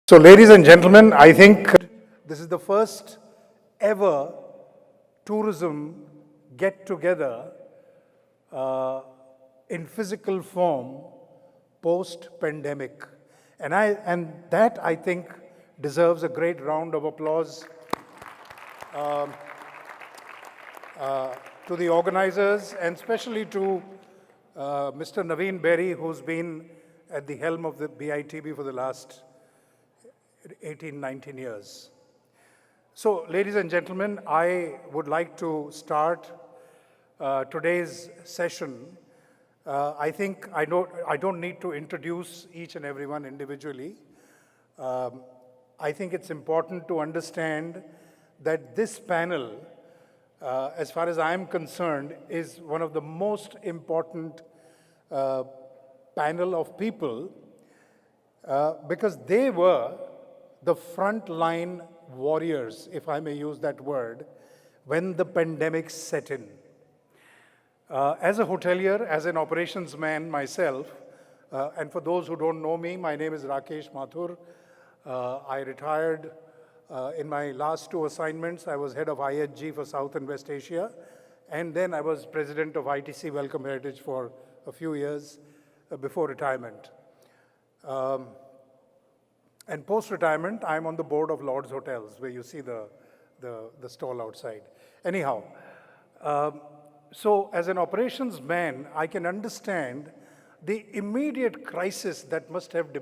So, ladies and gentlemen, I think this is the first ever tourism get together in physical form post pandemic. And that I think deserves a great round of applause to the organizers and especially to Mr. Naveen Berry, who's been at the helm of the BITB for the last 18, 19 years. So, ladies and gentlemen, I would like to start today's session. I think I don't need to introduce each and everyone individually. I think it's important to understand that this panel, as far as I'm concerned, is one of the most important panel of people because they were the frontline warriors, if I may use that word, when the pandemic set in. As a hotelier, as an operations man myself, and for those who don't know me, my name is Rakesh Mathur. I retired in my last two assignments. I was head of IHG for South and West Asia, and then I was president of ITC Welcome Heritage for a few years before retirement. And post-retirement, I'm on the board of Lord's Hotels, where you see the stall outside. Anyhow, so as an operations man, I can understand the immediate crisis that must have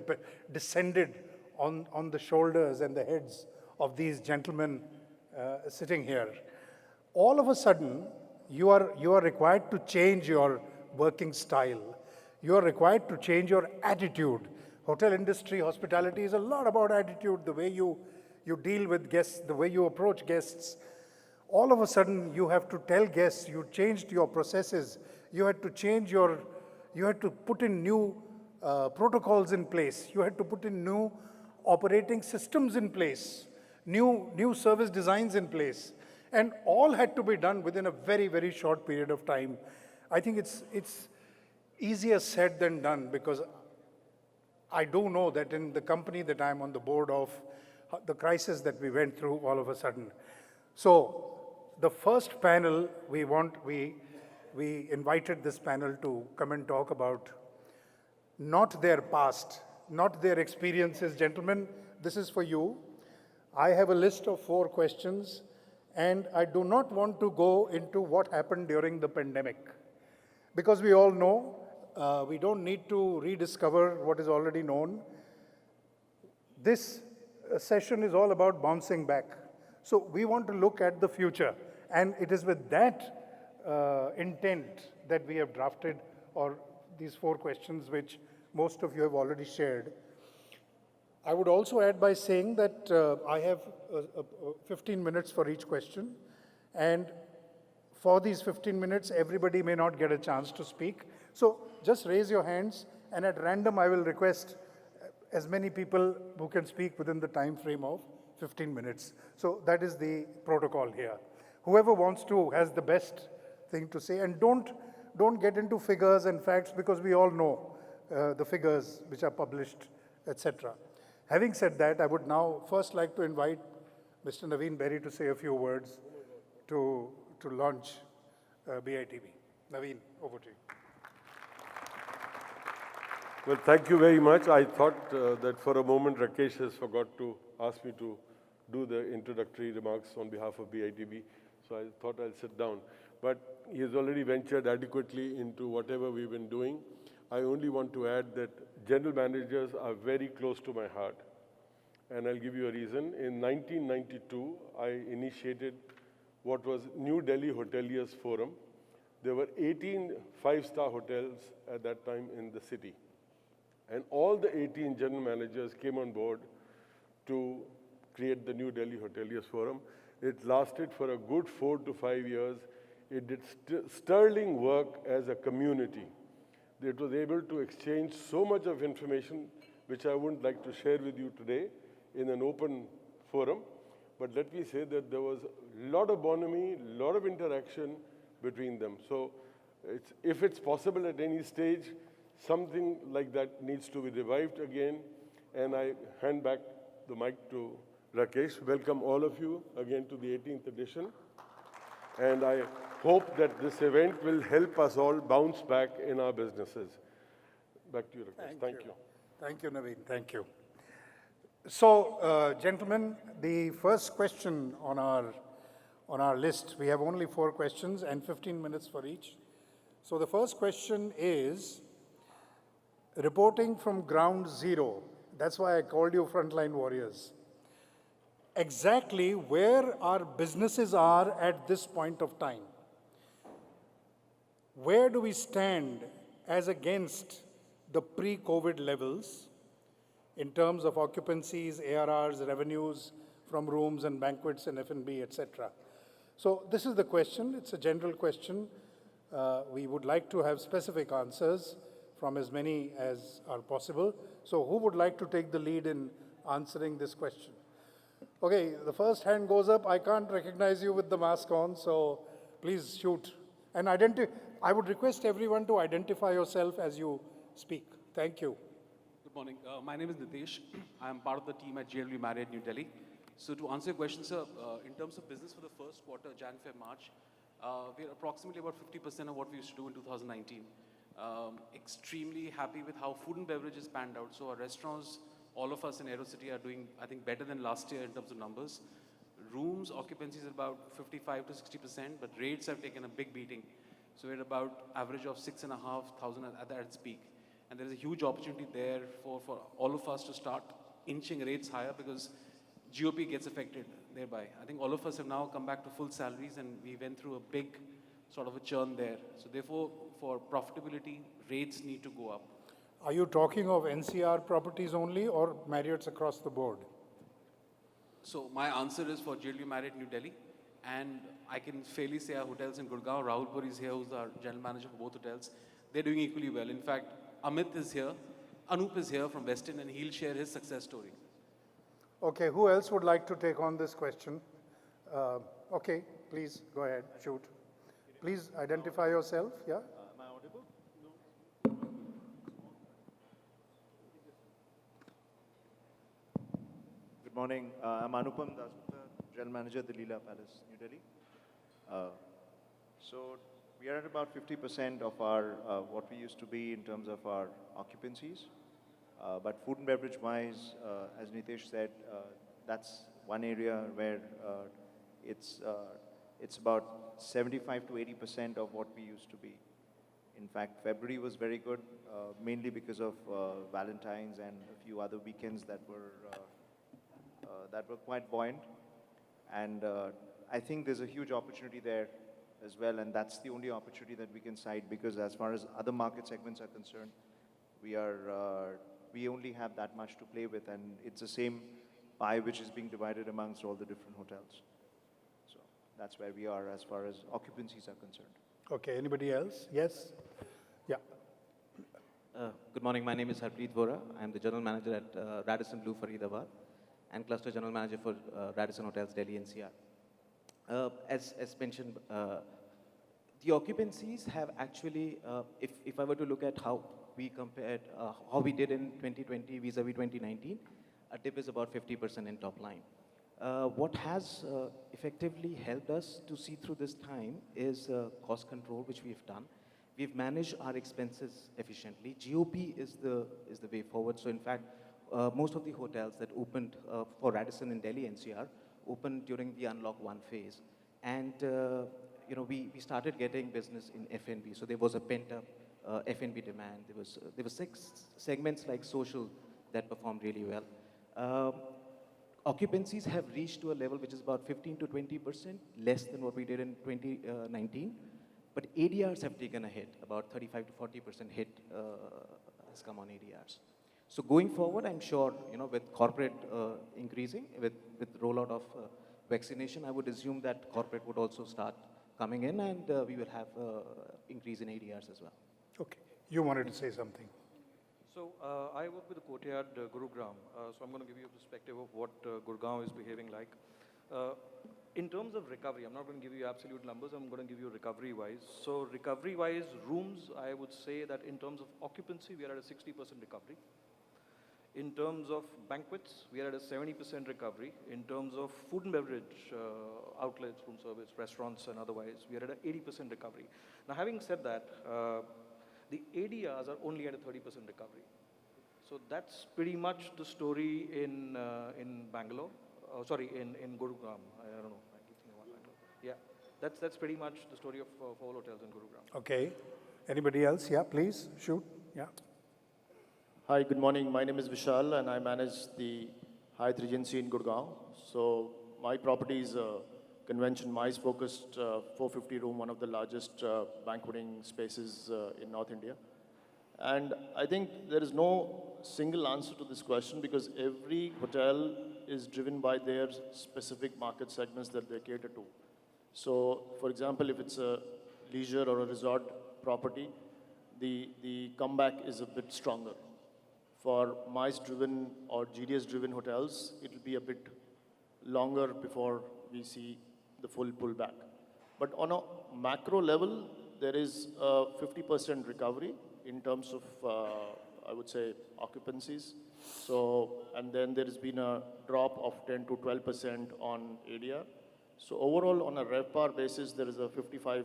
descended on the shoulders and the heads of these gentlemen sitting here. All of a sudden, you are required to change your working style. You are required to change your attitude. Hotel industry, hospitality is a lot about attitude, the way you deal with guests, the way you approach guests. All of a sudden, you have to tell guests, you changed your processes, you had to put in new protocols in place, you had to put in new operating systems in place, new service designs in place, and all had to be done within a very, very short period of time. I think it's easier said than done because I do know that in the company that I'm on the board of, the crisis that we went through all of a sudden. So the first panel we invited this panel to come and talk about not their past, not their experiences. Gentlemen, this is for you. I have a list of 4 questions, and I do not want to go into what happened during the pandemic because we all know. We don't need to rediscover what is already known. This session is all about bouncing back. So we want to look at the future. And it is with that intent that we have drafted these 4 questions, which most of you have already shared. I would also add by saying that I have 15 minutes for each question. And for these 15 minutes, everybody may not get a chance to speak. So just raise your hands, and at random, I will request as many people who can speak within the time frame of 15 minutes. So that is the protocol here. Whoever wants to has the best thing to say, and don't get into figures and facts because we all know the figures which are published, etc. Having said that, I would now first like to invite Mr. Naveen Berry to say a few words to launch BITB. Naveen, over to you. Well, thank you very much. I thought that for a moment Rakesh has forgot to ask me to do the introductory remarks on behalf of BITB, so I thought I'll sit down. But he has already ventured adequately into whatever we've been doing. I only want to add that general managers are very close to my heart, and I'll give you a reason. In 1992, I initiated what was New Delhi Hoteliers Forum. There were 18 5-star hotels at that time in the city. And all the 18 general managers came on board to create the New Delhi Hoteliers Forum. It lasted for a good 4 to 5 years. It did sterling work as a community. It was able to exchange so much of information, which I wouldn't like to share with you today in an open forum. But let me say that there was a lot of bonhomie, a lot of interaction between them. So if it's possible at any stage, something like that needs to be revived again, and I hand back the mic to Rakesh. Welcome all of you again to the 18th edition. And I hope that this event will help us all bounce back in our businesses. Back to you, Rakesh. Thank you. Thank you, Naveen. Thank you. So, gentlemen, the first question on our list, we have only 4 questions and 15 minutes for each. So the first question is, reporting from ground zero, that's why I called you frontline warriors. Exactly where our businesses are at this point of time. Where do we stand as against the pre-COVID levels in terms of occupancies, ARRs, revenues from rooms and banquets and F&B, etc. So this is the question. It's a general question. We would like to have specific answers from as many as are possible. So who would like to take the lead in answering this question? Okay, the first hand goes up. I can't recognize you with the mask on, so please shoot. And I would request everyone to identify yourself as you speak. Thank you. Good morning. My name is Nitesh. I am part of the team at JW Marriott New Delhi. So to answer your question, sir, in terms of business for the first quarter, Jan, Feb, March, we're approximately about 50% of what we used to do in 2019. Extremely happy with how food and beverages panned out. So our restaurants, all of us in AeroCity are doing, I think, better than last year in terms of numbers. Rooms occupancy is about 55 to 60%, but rates have taken a big beating. So we're at about average of 6,500 at its peak. And there is a huge opportunity there for all of us to start inching rates higher because GOP gets affected thereby. I think all of us have now come back to full salaries and we went through a big sort of a churn there. So therefore, for profitability, rates need to go up. Are you talking of NCR properties only or Marriott's across the board? So my answer is for JW Marriott New Delhi. And I can fairly say our hotels in Gurgaon, Rahul Puri is here, who's our general manager for both hotels. They're doing equally well. In fact, Amit is here, Anup is here from Westin, and he'll share his success story. Okay, who else would like to take on this question? Okay, please go ahead, shoot. Please identify yourself, yeah? Am I audible? Good morning. I'm Anupam Dasgupta, General Manager at the Leela Palace, New Delhi. So we are at about 50% of our what we used to be in terms of our occupancies. But food and beverage wise, as Nitesh said, that's one area where it's about 75 to 80% of what we used to be. In fact, February was very good, mainly because of Valentine's and a few other weekends that were quite buoyant. And I think there's a huge opportunity there as well, and that's the only opportunity that we can cite because as far as other market segments are concerned, we only have that much to play with, and it's the same pie which is being divided amongst all the different hotels. So that's where we are as far as occupancies are concerned. Okay, anybody else? Yes? Yeah. Good morning. My name is Harpreet Vora. I'm the General Manager at Radisson Blu Faridabad and Cluster General Manager for Radisson Hotels Delhi NCR. As mentioned, the occupancies have actually, if I were to look at how we compared, how we did in 2020 vis-a-vis 2019, a dip is about 50% in top line. What has effectively helped us to see through this time is cost control, which we've done. We've managed our expenses efficiently. GOP is the way forward. So in fact, most of the hotels that opened for Radisson in Delhi NCR opened during the Unlock 1 phase. And we started getting business in F&B. So there was a pent-up F&B demand. There were 6 segments like social that performed really well. Occupancies have reached to a level which is about 15 to 20% less than what we did in 2019. But ADRs have taken a hit, about 35 to 40% hit has come on ADRs. So going forward, I'm sure, with corporate increasing, with rollout of vaccination, I would assume that corporate would also start coming in and we will have increase in ADRs as well. Okay, you wanted to say something. So I work with the Courtyard Gurugram, so I'm going to give you a perspective of what Gurgaon is behaving like. In terms of recovery, I'm not going to give you absolute numbers, I'm going to give you recovery-wise. So recovery-wise, rooms, I would say that in terms of occupancy, we are at a 60% recovery. In terms of banquets, we are at a 70% recovery. In terms of food and beverage outlets, room service, restaurants and otherwise, we are at an 80% recovery. Now having said that, the ADRs are only at a 30% recovery. So that's pretty much the story in Bangalore, in Gurugram. I don't know, I keep thinking about Bangalore. Yeah, that's pretty much the story of all hotels in Gurugram. Okay. Anybody else? Yeah, please, shoot. Yeah. Hi, good morning. My name is Vishal and I manage the Hyatt Regency in Gurgaon. So my property is a convention MICE focused 450 room, one of the largest banqueting spaces in North India. And I think there is no single answer to this question because every hotel is driven by their specific market segments that they cater to. So for example, if it's a leisure or a resort property, the comeback is a bit stronger. For MICE-driven or GDS-driven hotels, it will be a bit longer before we see the full pullback. But on a macro level, there is a 50% recovery in terms of, I would say, occupancies. So, and then there has been a drop of 10 to 12% on ADR. So overall, on a RevPAR basis, there is a 55%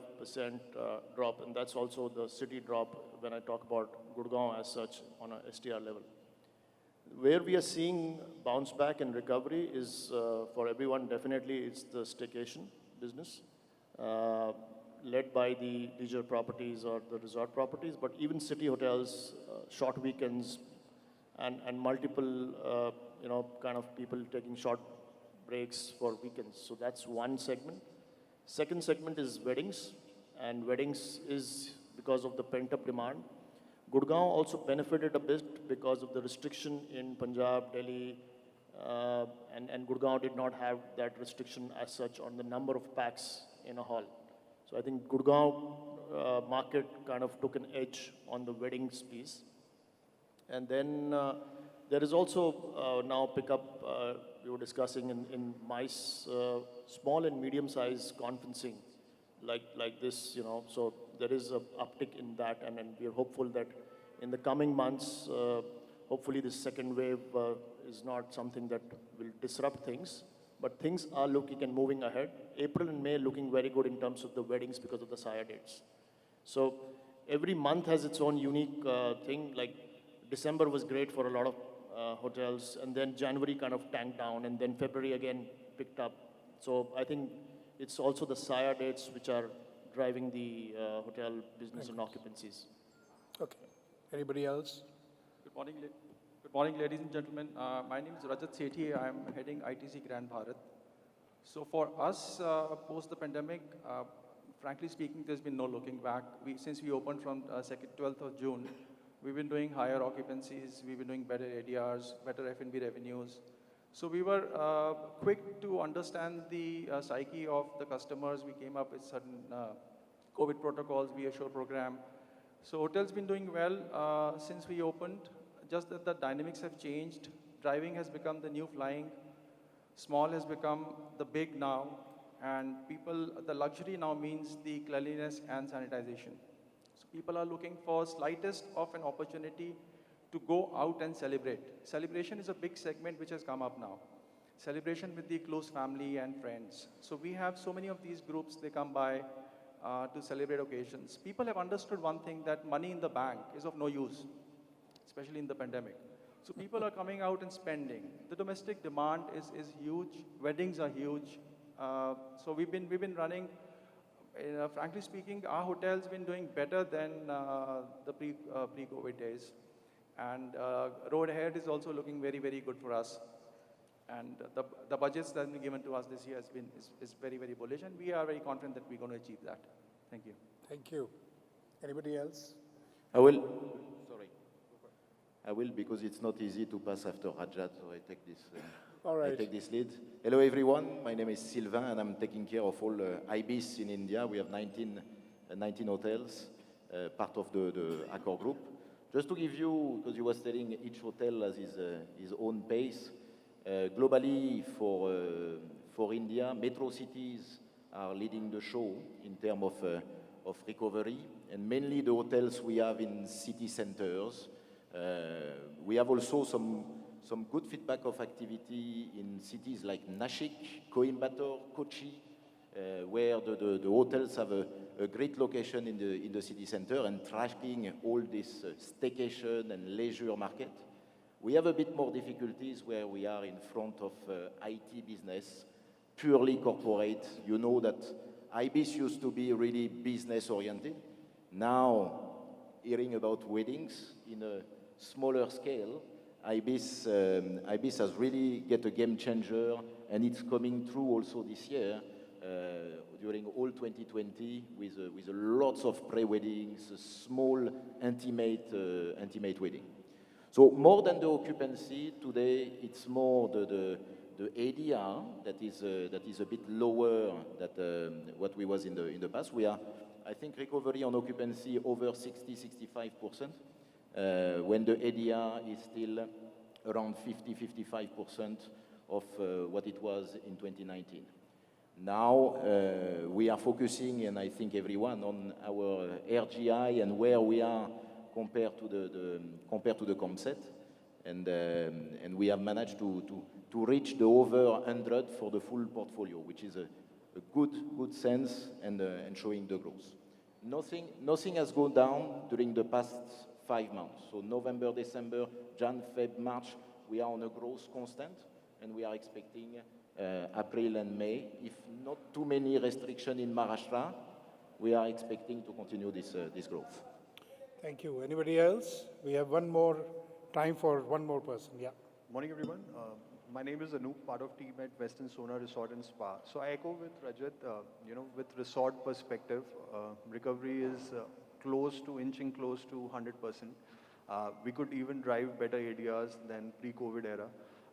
drop, and that's also the city drop when I talk about Gurgaon as such on a STR level. Where we are seeing bounce back and recovery is, for everyone, definitely it's the staycation business, led by the leisure properties or the resort properties, but even city hotels, short weekends, and multiple, kind of people taking short breaks for weekends. So that's one segment. Second segment is weddings, and weddings is because of the pent-up demand. Gurgaon also benefited a bit because of the restriction in Punjab, Delhi, and Gurgaon did not have that restriction as such on the number of packs in a hall. So I think Gurgaon market kind of took an edge on the weddings piece. And then there is also now pickup, we were discussing in MICE, small and medium-sized conferencing like this, so there is an uptick in that, and we are hopeful that in the coming months, hopefully this second wave is not something that will disrupt things, but things are looking and moving ahead. April and May looking very good in terms of the weddings because of the SIA dates. So every month has its own unique thing, like December was great for a lot of hotels, and then January kind of tanked down, and then February again picked up. So I think it's also the SIA dates which are driving the hotel business and occupancies. Okay. Anybody else? Good morning, ladies and gentlemen. My name is Rajat Sethi. I'm heading ITC Grand Bharat. So for us, post the pandemic, frankly speaking, there's been no looking back. Since we opened from 12th of June, we've been doing higher occupancies, we've been doing better ADRs, better F&B revenues. So we were quick to understand the psyche of the customers. We came up with certain COVID protocols, VSO program. So hotel's been doing well since we opened, just that the dynamics have changed. Driving has become the new flying. Small has become the big now. And the luxury now means the cleanliness and sanitization. So people are looking for slightest of an opportunity to go out and celebrate. Celebration is a big segment which has come up now. Celebration with the close family and friends. So we have so many of these groups, they come by to celebrate occasions. People have understood one thing, that money in the bank is of no use, especially in the pandemic. So people are coming out and spending. The domestic demand is huge. Weddings are huge. So we've been running, frankly speaking, our hotel's been doing better than the pre-COVID days. And road ahead is also looking very, very good for us. And the budgets that have been given to us this year is very, very bullish, and we are very confident that we're going to achieve that. Thank you. Thank you. Anybody else? I will. Sorry. I will, because it's not easy to pass after Rajat, so I take this. All right. I take this lead. Hello, everyone. My name is Sylvain, and I'm taking care of all IBIS in India. We have 19 hotels, part of the Accor group. Just to give you, because you were telling each hotel has his own pace. Globally, for India, metro cities are leading the show in terms of recovery, and mainly the hotels we have in city centers. We have also some some good feedback of activity in cities like Nashik, Coimbatore, Kochi, where the hotels have a great location in the city center and tracking all this staycation and leisure market. We have a bit more difficulties where we are in front of IT business, purely corporate. You know that IBIS used to be really business oriented. Now, hearing about weddings in a smaller scale, IBIS has really get a game changer, and it's coming through also this year during all 2020 with lots of pre-weddings, small intimate wedding. So more than the occupancy today, it's more the ADR that is a bit lower than what we was in the past. We are, I think, recovery on occupancy over 60-65%, when the ADR is still around 50-55% of what it was in 2019. Now we are focusing, and I think everyone, on our RGI and where we are compared to the ComSet, and we have managed to reach the over 100 for the full portfolio, which is a good sense and showing the growth. Nothing has gone down during the past 5 months. So November, December, Jan, Feb, March, we are on a growth constant, and we are expecting April and May, if not too many restrictions in Maharashtra, we are expecting to continue this growth. Thank you. Anybody else? We have time for one more person. Yeah. Morning, everyone. My name is Anoop, part of team at Western Sona Resort and Spa. So I echo with Rajat, with resort perspective, recovery is inching close to 100%. We could even drive better ADRs than pre-COVID era.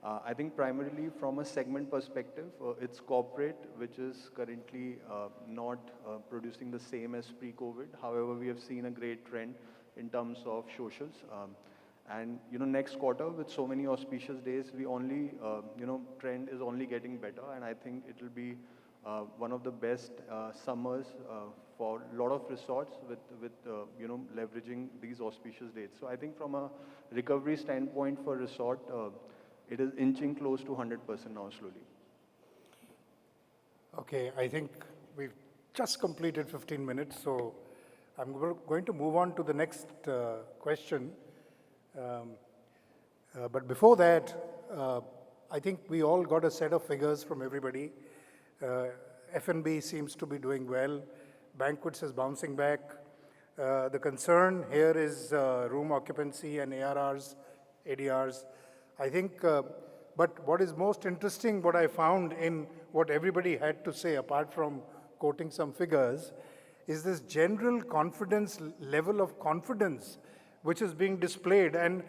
I think primarily from a segment perspective, it's corporate, which is currently not producing the same as pre-COVID. However, we have seen a great trend in terms of socials. And next quarter, with so many auspicious days, we only, trend is only getting better, and I think it will be one of the best summers for a lot of resorts with leveraging these auspicious dates. So I think from a recovery standpoint for resort, it is inching close to 100% now slowly. Okay, I think we've just completed 15 minutes, so I'm going to move on to the next question. But before that, I think we all got a set of figures from everybody. F&B seems to be doing well. Banquets is bouncing back. The concern here is room occupancy and ADRs. I think, but what is most interesting, what I found in what everybody had to say, apart from quoting some figures, is this general level of confidence which is being displayed, and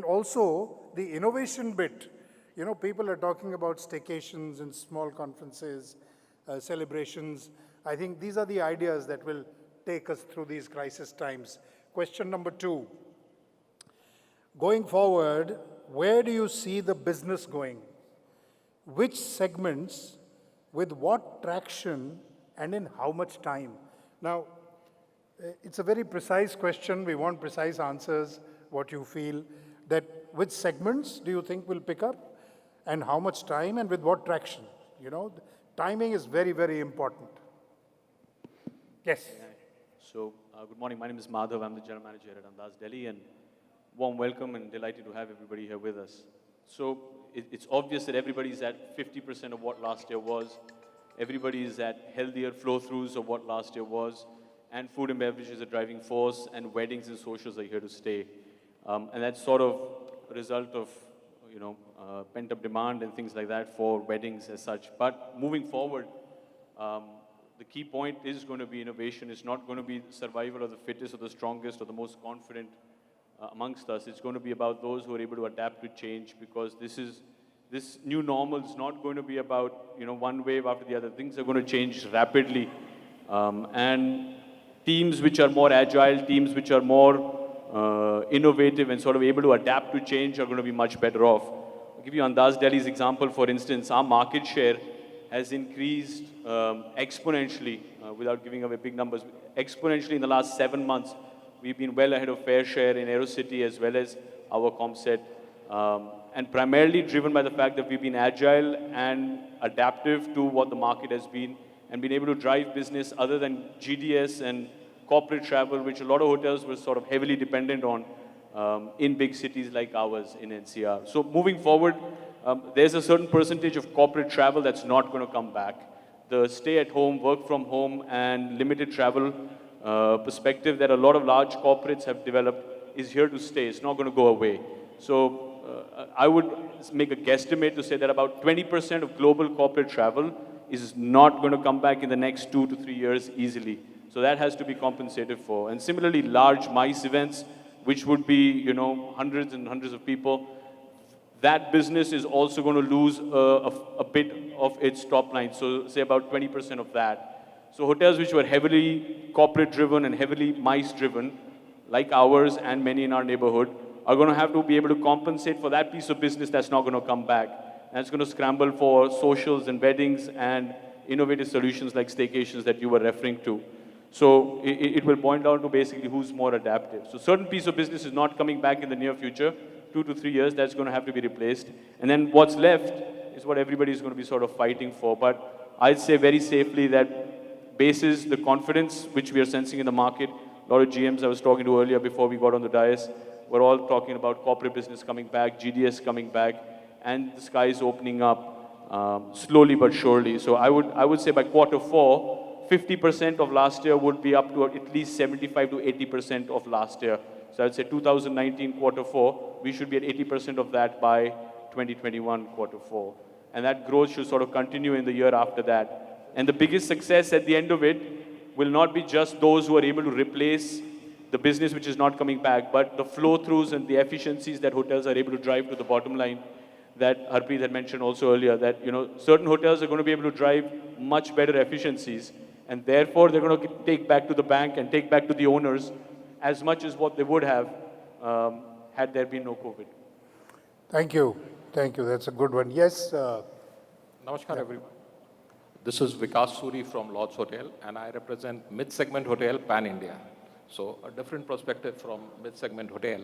also the innovation bit. People are talking about staycations and small conferences, celebrations. I think these are the ideas that will take us through these crisis times. Question number 2. Going forward, where do you see the business going? Which segments, with what traction, and in how much time? Now, it's a very precise question. We want precise answers, what you feel. That which segments do you think will pick up, and how much time, and with what traction? Timing is very, very important. Yes. So, good morning. My name is Madhav. I'm the General Manager at Andaz Delhi, and warm welcome and delighted to have everybody here with us. So, it's obvious that everybody's at 50% of what last year was. Everybody is at healthier flow-throughs of what last year was. And food and beverage is a driving force, and weddings and socials are here to stay. And that's sort of a result of, pent-up demand and things like that for weddings as such. But moving forward, the key point is going to be innovation. It's not going to be survival of the fittest or the strongest or the most confident amongst us. It's going to be about those who are able to adapt to change, because this new normal is not going to be about, one wave after the other. Things are going to change rapidly. And teams which are more agile, teams which are more innovative and sort of able to adapt to change are going to be much better off. I'll give you Andaz Delhi's example. For instance, our market share has increased exponentially, without giving away big numbers. Exponentially in the last 7 months, we've been well ahead of fair share in AeroCity as well as our ComSet and primarily driven by the fact that we've been agile and adaptive to what the market has been and been able to drive business other than GDS and corporate travel, which a lot of hotels were sort of heavily dependent on in big cities like ours in NCR. So moving forward, there's a certain percentage of corporate travel that's not going to come back. The stay at home, work from home, and limited travel perspective that a lot of large corporates have developed is here to stay. It's not going to go away. So I would make a guesstimate to say that about 20% of global corporate travel is not going to come back in the next 2 to 3 years easily. So that has to be compensated for. And similarly, large MICE events, which would be, you know, hundreds and hundreds of people, that business is also going to lose a bit of its top line. So say about 20% of that. So hotels which were heavily corporate driven and heavily MICE driven, like ours and many in our neighborhood, are going to have to be able to compensate for that piece of business that's not going to come back. And it's going to scramble for socials and weddings and innovative solutions like staycations that you were referring to. So it will point down to basically who's more adaptive. So certain piece of business is not coming back in the near future, 2 to 3 years, that's going to have to be replaced. And then what's left is what everybody is going to be sort of fighting for. But I'd say very safely that basis the confidence which we are sensing in the market, a lot of GMs I was talking to earlier before we got on the dais, we're all talking about corporate business coming back, GDS coming back, and the sky is opening up slowly but surely. So I would say by Q4, 50% of last year would be up to at least 75 to 80% of last year. So I'd say 2019 Q4, we should be at 80% of that by 2021 Q4. And that growth should sort of continue in the year after that. And the biggest success at the end of it will not be just those who are able to replace the business which is not coming back, but the flow-throughs and the efficiencies that hotels are able to drive to the bottom line that Harpreet had mentioned also earlier, that, you know, certain hotels are going to be able to drive much better efficiencies, and therefore they're going to take back to the bank and take back to the owners as much as what they would have had there been no COVID. Thank you. Thank you. That's a good one. Yes. Namaskar, everyone. This is Vikas Suri from Lodge Hotel, and I represent mid-segment hotel pan-India. So a different perspective from mid-segment hotel.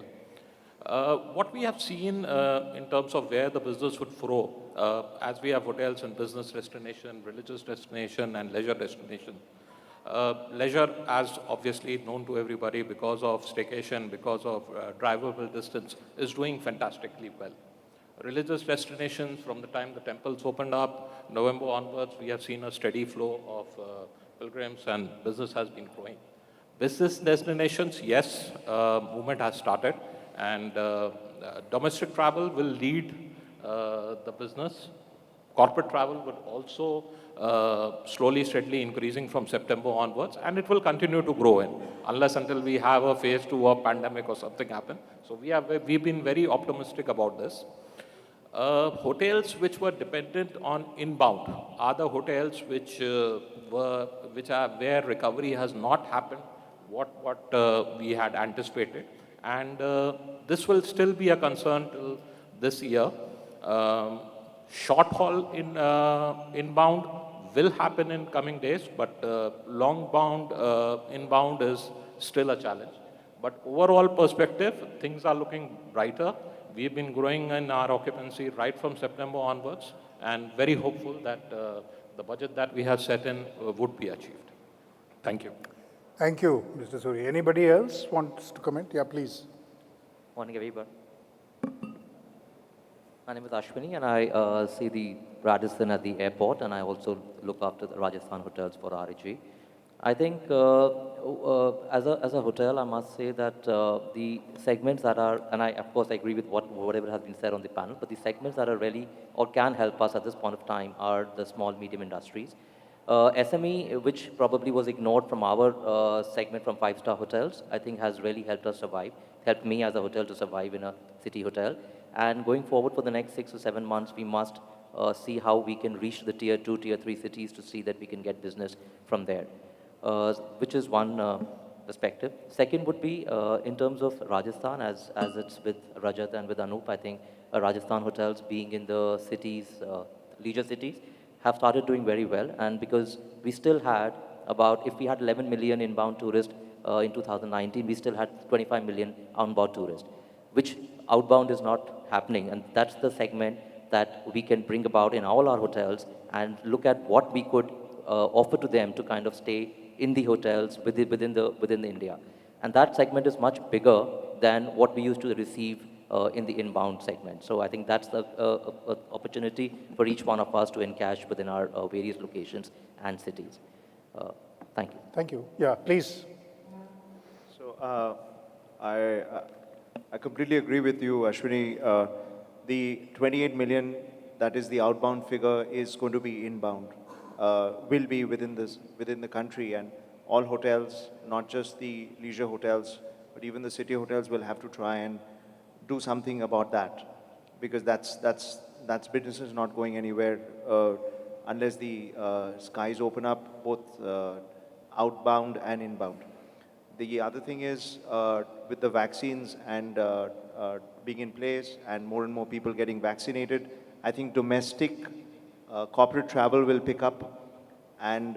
What we have seen in terms of where the business would flow, as we have hotels in business destination, religious destination, and leisure destination. Leisure, as obviously known to everybody because of staycation, because of drivable distance, is doing fantastically well. Religious destinations, from the time the temples opened up, November onwards, we have seen a steady flow of pilgrims and business has been growing. Business destinations, yes, movement has started, and domestic travel will lead the business. Corporate travel would also slowly, steadily increasing from September onwards, and it will continue to grow in, unless until we have a phase 2 of pandemic or something happen. So we've been very optimistic about this. Hotels which were dependent on inbound are the hotels where recovery has not happened what we had anticipated, and this will still be a concern till this year. Short haul inbound will happen in coming days, but long bound inbound is still a challenge. But overall perspective, things are looking brighter. We've been growing in our occupancy right from September onwards, and very hopeful that the budget that we have set in would be achieved. Thank you. Thank you, Mr. Suri. Anybody else wants to comment? Yeah, please. Morning, everyone. My name is Ashwini, and I see the Radisson at the airport, and I also look after the Rajasthan hotels for RAG. I think as a hotel, I must say that the segments that are, and I of course agree with whatever has been said on the panel, but the segments that are really or can help us at this point of time are the small, medium industries. SME, which probably was ignored from our segment from five-star hotels, I think has really helped us survive, helped me as a hotel to survive in a city hotel. And going forward for the next 6 to 7 months, we must see how we can reach the tier 2, tier 3 cities to see that we can get business from there, which is one perspective. Second would be in terms of Rajasthan, as it's with Rajat and with Anup, I think Rajasthan hotels being in the cities, leisure cities, have started doing very well. And because we still had about, if we had 11 million inbound tourists in 2019, we still had 25 million outbound tourists, which outbound is not happening. And that's the segment that we can bring about in all our hotels and look at what we could offer to them to kind of stay in the hotels within the India. And that segment is much bigger than what we used to receive in the inbound segment. So I think that's the opportunity for each one of us to encash within our various locations and cities. Thank you. Thank you. Yeah, please. So I completely agree with you, Ashwini. The 28 million, that is the outbound figure, is going to be inbound. Will be within the country, and all hotels, not just the leisure hotels, but even the city hotels will have to try and do something about that, because that's business is not going anywhere unless the skies open up, both outbound and inbound. The other thing is with the vaccines and being in place and more people getting vaccinated, I think domestic corporate travel will pick up, and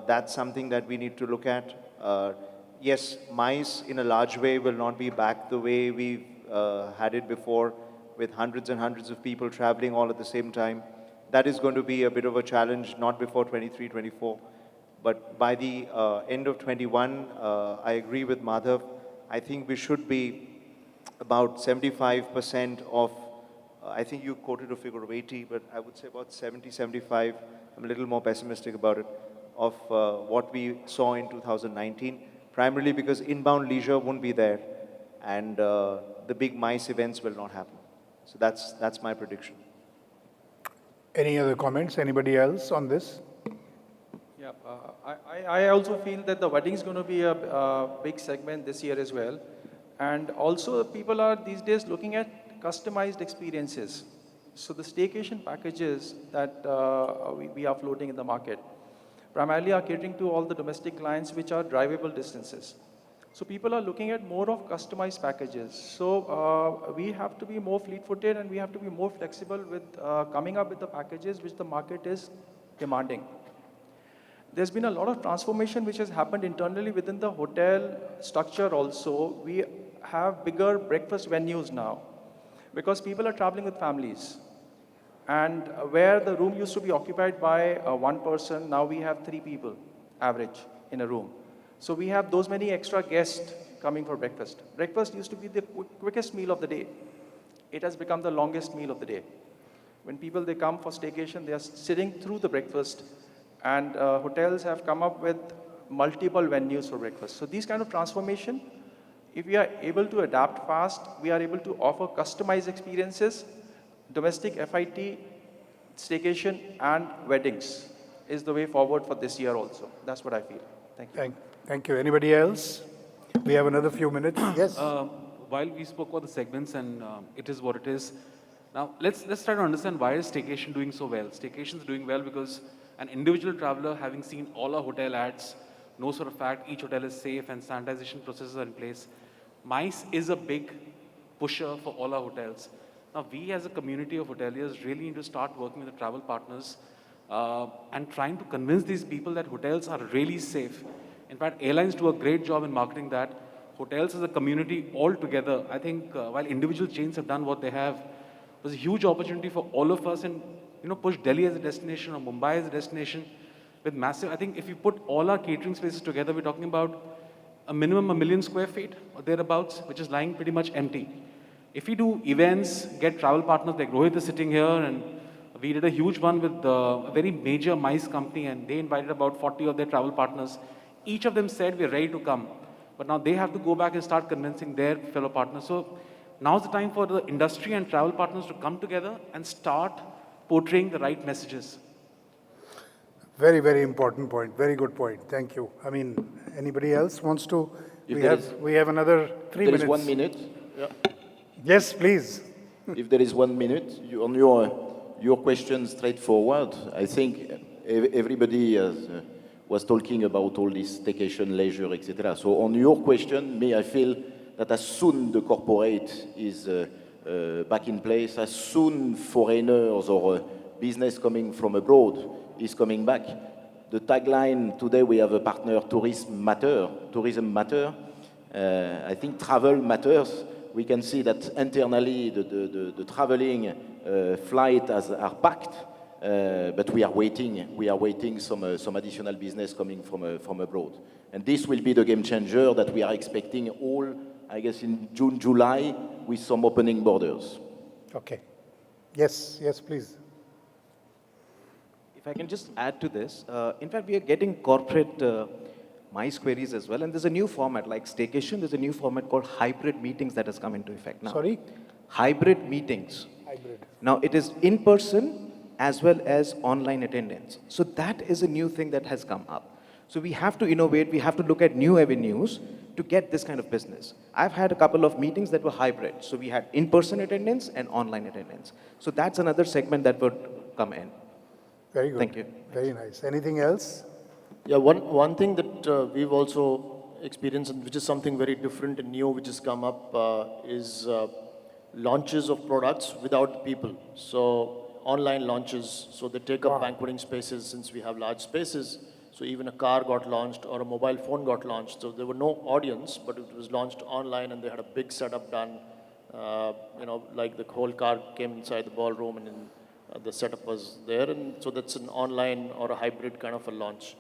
that's something that we need to look at. Yes, MICE in a large way will not be back the way we've had it before, with hundreds and hundreds of people traveling all at the same time. That is going to be a bit of a challenge, not before 23, 24. But by the end of 21, I agree with Madhav. I think we should be about 75% of, I think you quoted a figure of 80, but I would say about 70, 75, I'm a little more pessimistic about it, of what we saw in 2019, primarily because inbound leisure won't be there, and the big MICE events will not happen. So that's my prediction. Any other comments? Anybody else on this? Yeah, I also feel that the wedding is going to be a big segment this year as well. And also people are these days looking at customized experiences. So the staycation packages that we are floating in the market primarily are catering to all the domestic clients which are drivable distances. So people are looking at more of customized packages. So we have to be more fleet-footed and we have to be more flexible with coming up with the packages which the market is demanding. There's been a lot of transformation which has happened internally within the hotel structure also. We have bigger breakfast venues now because people are traveling with families. And where the room used to be occupied by one person, now we have 3 people average in a room. So we have those many extra guests coming for breakfast. Breakfast used to be the quickest meal of the day. It has become the longest meal of the day. When people, they come for staycation, they are sitting through the breakfast, and hotels have come up with multiple venues for breakfast. So these kind of transformation, if we are able to adapt fast, we are able to offer customized experiences. Domestic FIT, staycation, and weddings is the way forward for this year also. That's what I feel. Thank you. Thank you. Anybody else? We have another few minutes. Yes. While we spoke about the segments and it is what it is, now let's try to understand why is staycation doing so well. Staycation is doing well because an individual traveler, having seen all our hotel ads, knows for a fact each hotel is safe and sanitization processes are in place. MICE is a big pusher for all our hotels. Now, we as a community of hoteliers really need to start working with the travel partners and trying to convince these people that hotels are really safe. In fact, airlines do a great job in marketing that. Hotels as a community all together, I think while individual chains have done what they have, was a huge opportunity for all of us and push Delhi as a destination or Mumbai as a destination with massive, I think if you put all our catering spaces together, we're talking about a minimum 1 million square feet or thereabouts, which is lying pretty much empty. If we do events, get travel partners like Rohit is sitting here, and we did a huge one with a very major MICE company, and they invited about 40 of their travel partners. Each of them said, we're ready to come. But now they have to go back and start convincing their fellow partners. So now's the time for the industry and travel partners to come together and start portraying the right messages. Very, very important point. Very good point. Thank you. I mean, anybody else wants to? We have another 3 minutes. There is 1 minute. Yeah. Yes, please. If there is 1 minute, on your question straightforward, I think everybody was talking about all this staycation, leisure, etc. So on your question, I feel that as soon the corporate is back in place, as soon foreigners or business coming from abroad is coming back, the tagline today, we have a partner, tourism matter. I think travel matters, we can see that internally the traveling flight are packed, but we are waiting some additional business coming from abroad. And this will be the game changer that we are expecting all, I guess, in June, July, with some opening borders. Okay. Yes, yes, please. If I can just add to this, in fact, we are getting corporate MICE queries as well, and there's a new format like staycation. There's a new format called hybrid meetings that has come into effect now. Sorry? Hybrid meetings. Hybrid. Now it is in person as well as online attendance. So that is a new thing that has come up. So we have to innovate. We have to look at new avenues to get this kind of business. I've had a couple of meetings that were hybrid. So we had in-person attendance and online attendance. So that's another segment that would come in. Very good. Thank you. Very nice. Anything else? Yeah, one thing that we've also experienced, and which is something very different and new, which has come up, is launches of products without people. So online launches, so they take up banqueting spaces since we have large spaces. So even a car got launched or a mobile phone got launched. So there were no audience, but it was launched online and they had a big setup done. Like the whole car came inside the ballroom and then the setup was there. And so that's an online or a hybrid kind of a launch.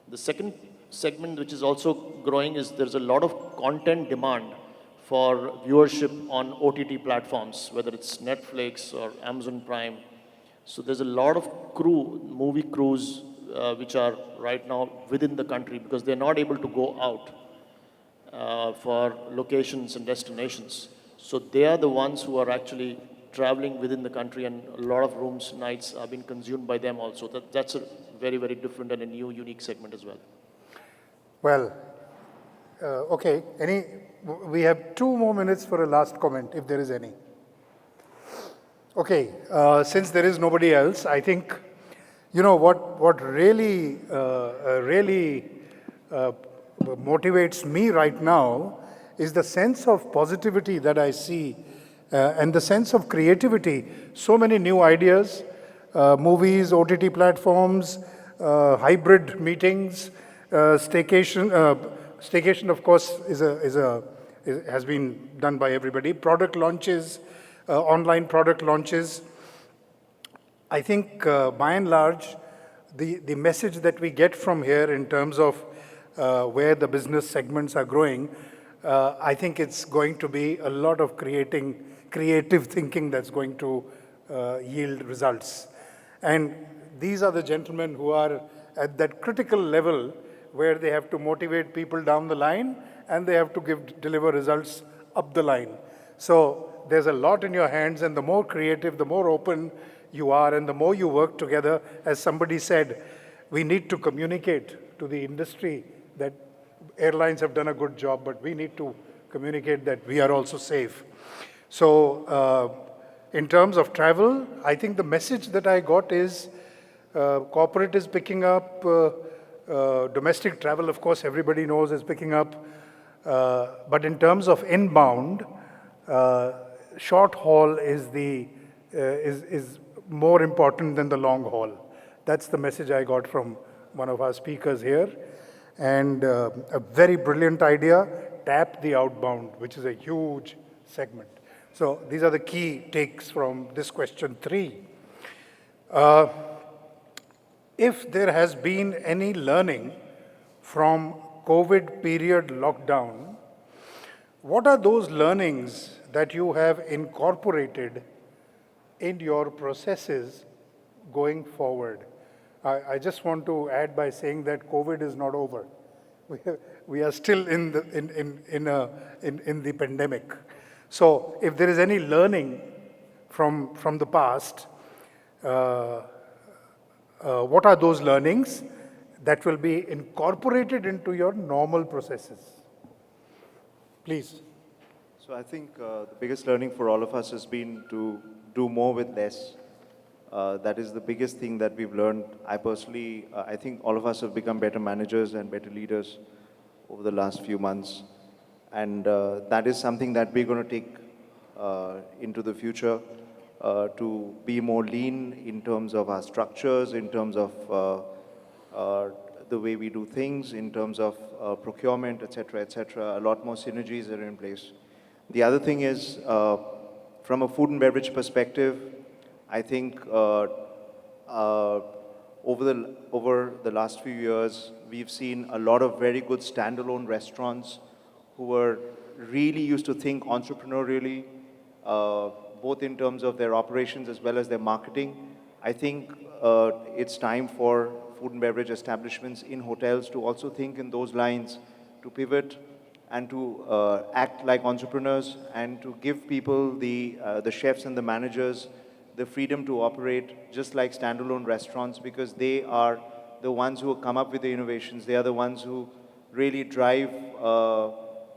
The second segment, which is also growing, is there's a lot of content demand for viewership on OTT platforms, whether it's Netflix or Amazon Prime. So there's a lot of movie crews, which are right now within the country because they're not able to go out for locations and destinations. So they are the ones who are actually traveling within the country, and a lot of rooms, nights are being consumed by them also. That's a very, very different and a new, unique segment as well. Well, okay. We have 2 more minutes for a last comment, if there is any. Okay, since there is nobody else, I think, what really motivates me right now is the sense of positivity that I see and the sense of creativity. So many new ideas, movies, OTT platforms, hybrid meetings, staycation. Staycation, of course, has been done by everybody. Product launches, online product launches. I think, by and large, the message that we get from here in terms of where the business segments are growing, I think it's going to be a lot of creative thinking that's going to yield results. And these are the gentlemen who are at that critical level where they have to motivate people down the line and they have to deliver results up the line. So there's a lot in your hands, and the more creative, the more open you are, and the more you work together. As somebody said, we need to communicate to the industry that airlines have done a good job, but we need to communicate that we are also safe. So in terms of travel, I think the message that I got is corporate is picking up, domestic travel, of course, everybody knows is picking up. But in terms of inbound, short haul is more important than the long haul. That's the message I got from one of our speakers here. And a very brilliant idea, tap the outbound, which is a huge segment. So these are the key takes from this question 3. If there has been any learning from COVID period lockdown, what are those learnings that you have incorporated in your processes going forward? I just want to add by saying that COVID is not over. We are still in the pandemic. So if there is any learning from the past, what are those learnings that will be incorporated into your normal processes? Please. So I think the biggest learning for all of us has been to do more with less. That is the biggest thing that we've learned. I personally, I think all of us have become better managers and better leaders over the last few months. And that is something that we're going to take into the future to be more lean in terms of our structures, in terms of the way we do things, in terms of procurement, et cetera, et cetera. A lot more synergies are in place. The other thing is, from a food and beverage perspective, I think over the last few years, we've seen a lot of very good standalone restaurants who were really used to think entrepreneurially, both in terms of their operations as well as their marketing. I think it's time for food and beverage establishments in hotels to also think in those lines, to pivot and to act like entrepreneurs and to give people, the chefs and the managers, the freedom to operate just like standalone restaurants, because they are the ones who come up with the innovations. They are the ones who really drive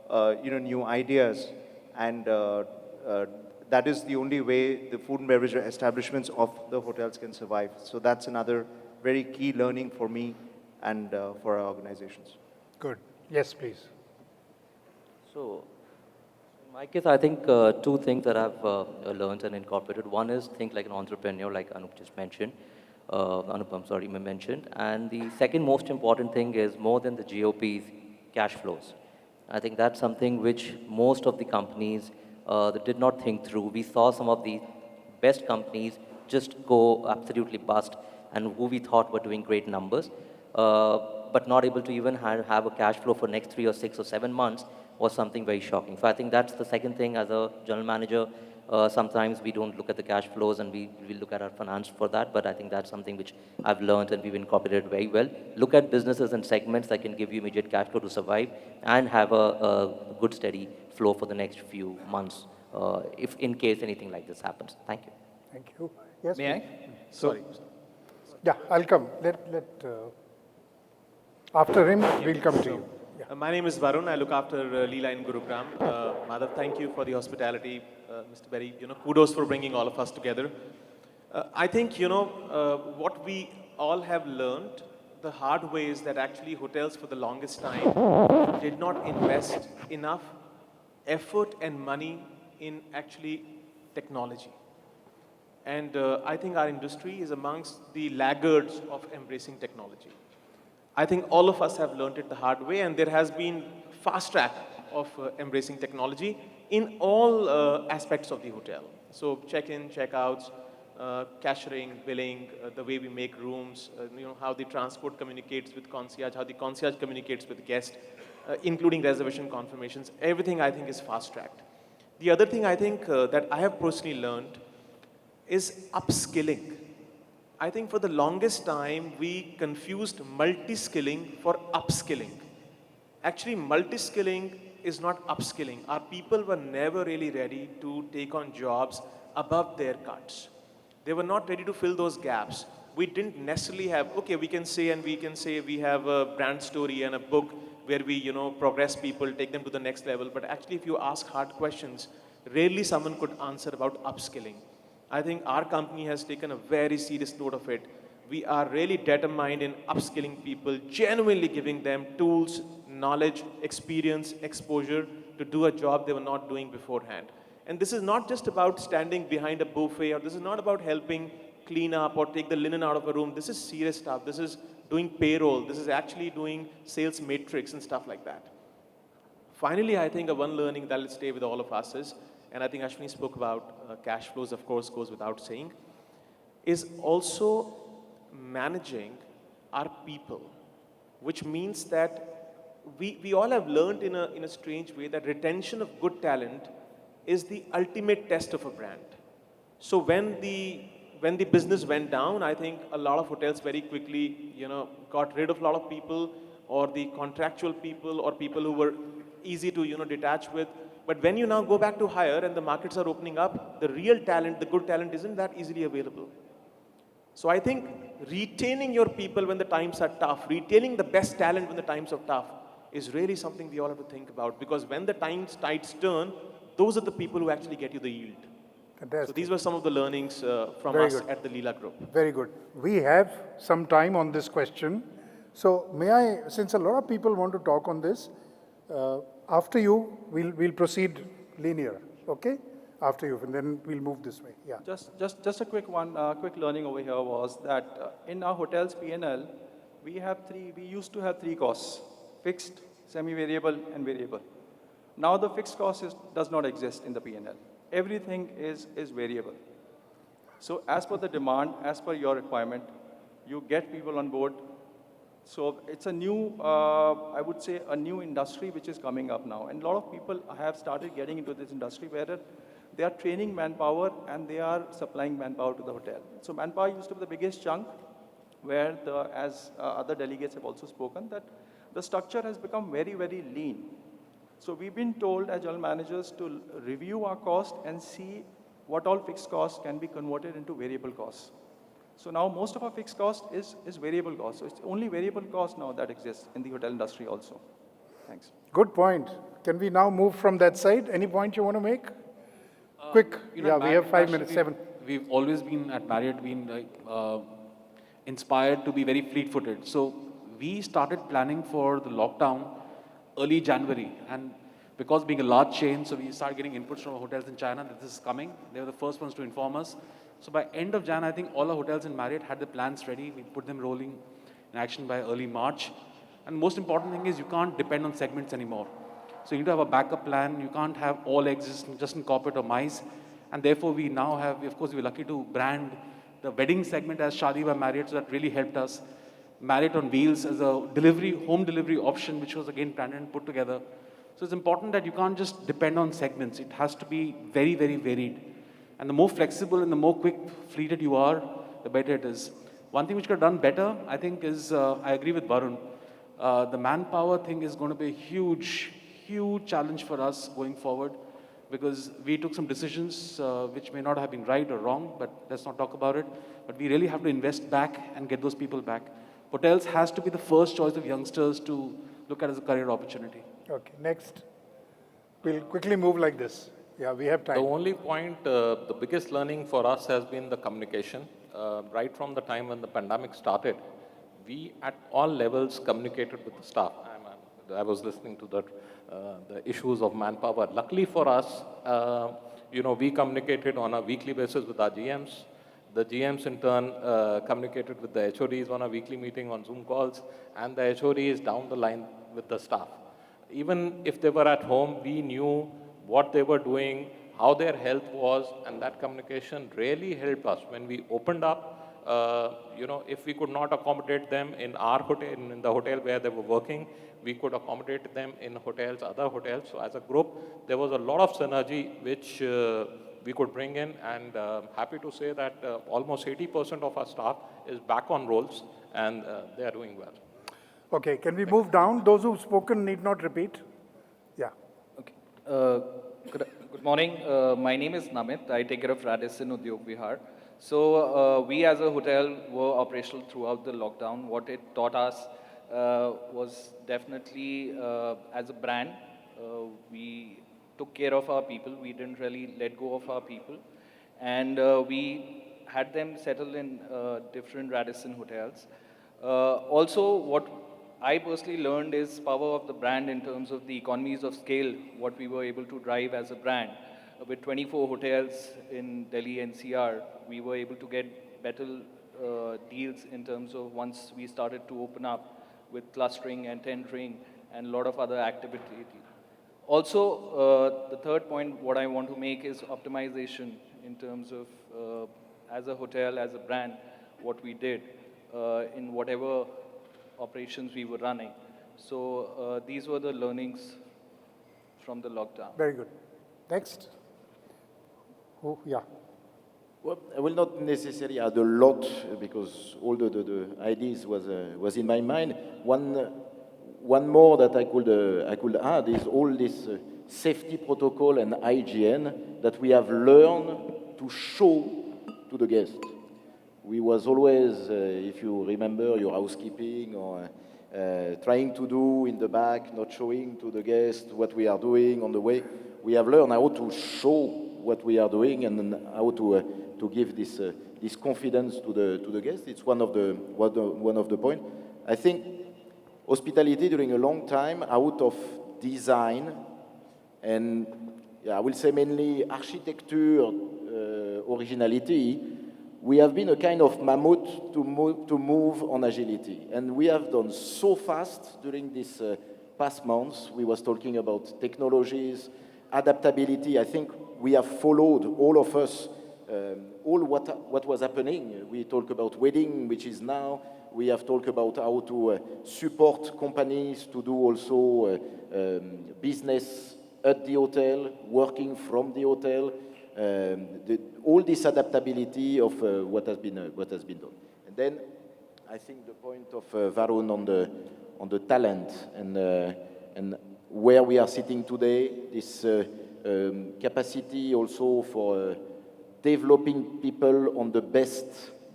new ideas, and that is the only way the food and beverage establishments of the hotels can survive. So that's another very key learning for me and for our organizations. Good. Yes, please. So, in my case, I think two things that I've learned and incorporated. One is think like an entrepreneur, like Anup just mentioned. Mentioned. And the second most important thing is more than the GOPs, cash flows. I think that's something which most of the companies that did not think through. We saw some of the best companies just go absolutely bust, and who we thought were doing great numbers, but not able to even have a cash flow for next 3 or 6 or 7 months was something very shocking. So I think that's the second thing as a general manager. Sometimes we don't look at the cash flows and we look at our finance for that, but I think that's something which I've learned and we've incorporated very well. Look at businesses and segments that can give you immediate cash flow to survive and have a good steady flow for the next few months, if in case anything like this happens. Thank you. Thank you. Yes, May I? please. Sorry. Yeah, I'll come. After him, we'll come to you. Yeah. My name is Varun. I look after Leela in Gurugram. Madhav, thank you for the hospitality. Mr. Berry, kudos for bringing all of us together. I think, what we all have learned the hard way is that actually hotels for the longest time did not invest enough effort and money in actually technology. And I think our industry is amongst the laggards of embracing technology. I think all of us have learned it the hard way, and there has been fast track of embracing technology in all aspects of the hotel. So check-in, check-outs, cashiering, billing, the way we make rooms, how the transport communicates with concierge, how the concierge communicates with the guest, including reservation confirmations. Everything I think is fast-tracked. The other thing I think that I have personally learned is upskilling. I think for the longest time, we confused multi-skilling for upskilling. Actually, multi-skilling is not upskilling. Our people were never really ready to take on jobs above their cuts. They were not ready to fill those gaps. We didn't necessarily have, okay, we can say we have a brand story and a book where we, progress people, take them to the next level. But actually, if you ask hard questions, rarely someone could answer about upskilling. I think our company has taken a very serious note of it. We are really determined in upskilling people, genuinely giving them tools, knowledge, experience, exposure to do a job they were not doing beforehand. And this is not just about standing behind a buffet, or this is not about helping clean up or take the linen out of a room. This is serious stuff. This is doing payroll. This is actually doing sales matrix and stuff like that. Finally, I think one learning that will stay with all of us is, and I think Ashwini spoke about cash flows, of course, goes without saying, is also managing our people, which means that we all have learned in a strange way that retention of good talent is the ultimate test of a brand. So when the business went down, I think a lot of hotels very quickly, got rid of a lot of people, or the contractual people, or people who were easy to, detach with. But when you now go back to hire and the markets are opening up, the real talent, the good talent isn't that easily available. So I think retaining your people when the times are tough, retaining the best talent when the times are tough is really something we all have to think about, because when the tides turn, those are the people who actually get you the yield. Fantastic. So these were some of the learnings from Very us good. at the Leela Group. Very good. We have some time on this question. So may I, since a lot of people want to talk on this, after you, we'll proceed linear, okay? After you, and then we'll move this way. Yeah. Just a quick one, quick learning over here was that in our hotel's P&L, we used to have three costs: fixed, semi-variable, and variable. Now the fixed cost does not exist in the P&L. Everything is variable. So as per the demand, as per your requirement, you get people on board. So it's a new, I would say, a new industry which is coming up now. And a lot of people have started getting into this industry where they are training manpower and they are supplying manpower to the hotel. So manpower used to be the biggest chunk where, as other delegates have also spoken, that the structure has become very, very lean. So we've been told as general managers to review our cost and see what all fixed costs can be converted into variable costs. So now most of our fixed cost is variable cost. So it's only variable cost now that exists in the hotel industry also. Thanks. Good point. Can we now move from that side? Any point you want to make? Quick. Yeah, we have 5 minutes, 7. We've always been at Marriott, inspired to be very fleet-footed. So we started planning for the lockdown early January. And because being a large chain, so we started getting inputs from hotels in China that this is coming. They were the first ones to inform us. So by end of Jan, I think all our hotels in Marriott had the plans ready. We put them rolling in action by early March. And most important thing is you can't depend on segments anymore. So you need to have a backup plan. You can't have all eggs just in corporate or MICE. And therefore we now have, of course, we're lucky to brand the wedding segment as Shadi by Marriott. So that really helped us. Marriott on Wheels as a home delivery option, which was again branded and put together. So it's important that you can't just depend on segments. It has to be very, very varied. And the more flexible and the more quick-fleeted you are, the better it is. One thing which could have done better, I think, is, I agree with Varun, the manpower thing is going to be a huge, huge challenge for us going forward because we took some decisions which may not have been right or wrong, but let's not talk about it. But we really have to invest back and get those people back. Hotels has to be the first choice of youngsters to look at as a career opportunity. Okay, next. We'll quickly move like this. Yeah, we have time. The only point, the biggest learning for us has been the communication. Right from the time when the pandemic started, we at all levels communicated with the staff. I was listening to the issues of manpower. Luckily for us, we communicated on a weekly basis with our GMs. The GMs in turn communicated with the HODs on a weekly meeting on Zoom calls, and the HODs down the line with the staff. Even if they were at home, we knew what they were doing, how their health was, and that communication really helped us. When we opened up, if we could not accommodate them in our hotel, in the hotel where they were working, we could accommodate them in hotels, other hotels. So as a group, there was a lot of synergy which we could bring in, and happy to say that almost 80% of our staff is back on rolls, and they are doing well. Okay, can we move down? Those who've spoken need not repeat. Yeah. Okay. Good morning. My name is Namit. I take care of Radisson Udyog Vihar. So we as a hotel were operational throughout the lockdown. What it taught us was definitely as a brand, we took care of our people. We didn't really let go of our people. And we had them settle in different Radisson hotels. Also, what I personally learned is power of the brand in terms of the economies of scale, what we were able to drive as a brand. With 24 hotels in Delhi NCR, we were able to get better deals in terms of once we started to open up with clustering and tendering and a lot of other activity. Also, the third point, what I want to make is optimization in terms of as a hotel, as a brand, what we did in whatever operations we were running. So these were the learnings from the lockdown. Very good. Next. Oh, yeah. Well, I will not necessarily add a lot because all the ideas was in my mind. One more that I could add is all this safety protocol and hygiene that we have learned to show to the guests. We was always, if you remember your housekeeping or trying to do in the back, not showing to the guests what we are doing on the way. We have learned how to show what we are doing and how to give this confidence to the guests. It's one of the points. I think hospitality during a long time out of design and I will say mainly architecture originality, we have been a kind of mammoth to move on agility. And we have done so fast during this past months. We was talking about technologies, adaptability. I think we have followed, all of us, all what was happening. We talk about wedding, which is now. We have talked about how to support companies to do also business at the hotel, working from the hotel, all this adaptability of what has been done. And then I think the point of Varun on the talent and where we are sitting today, this capacity also for developing people on the best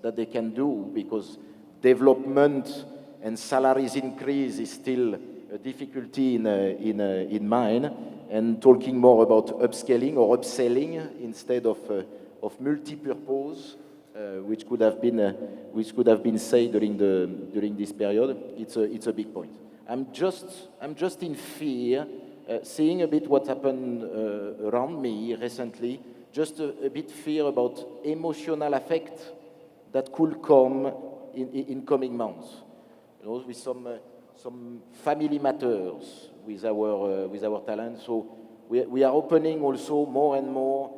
that they can do, because development and salaries increase is still a difficulty in mine, and talking more about upscaling or upselling instead of multi-purpose, which could have been said during this period. It's a big point. I'm just in fear, seeing a bit what happened around me recently. Just a bit fear about emotional effect that could come in coming months. You know, with some family matters with our talent. So we are opening also more and more,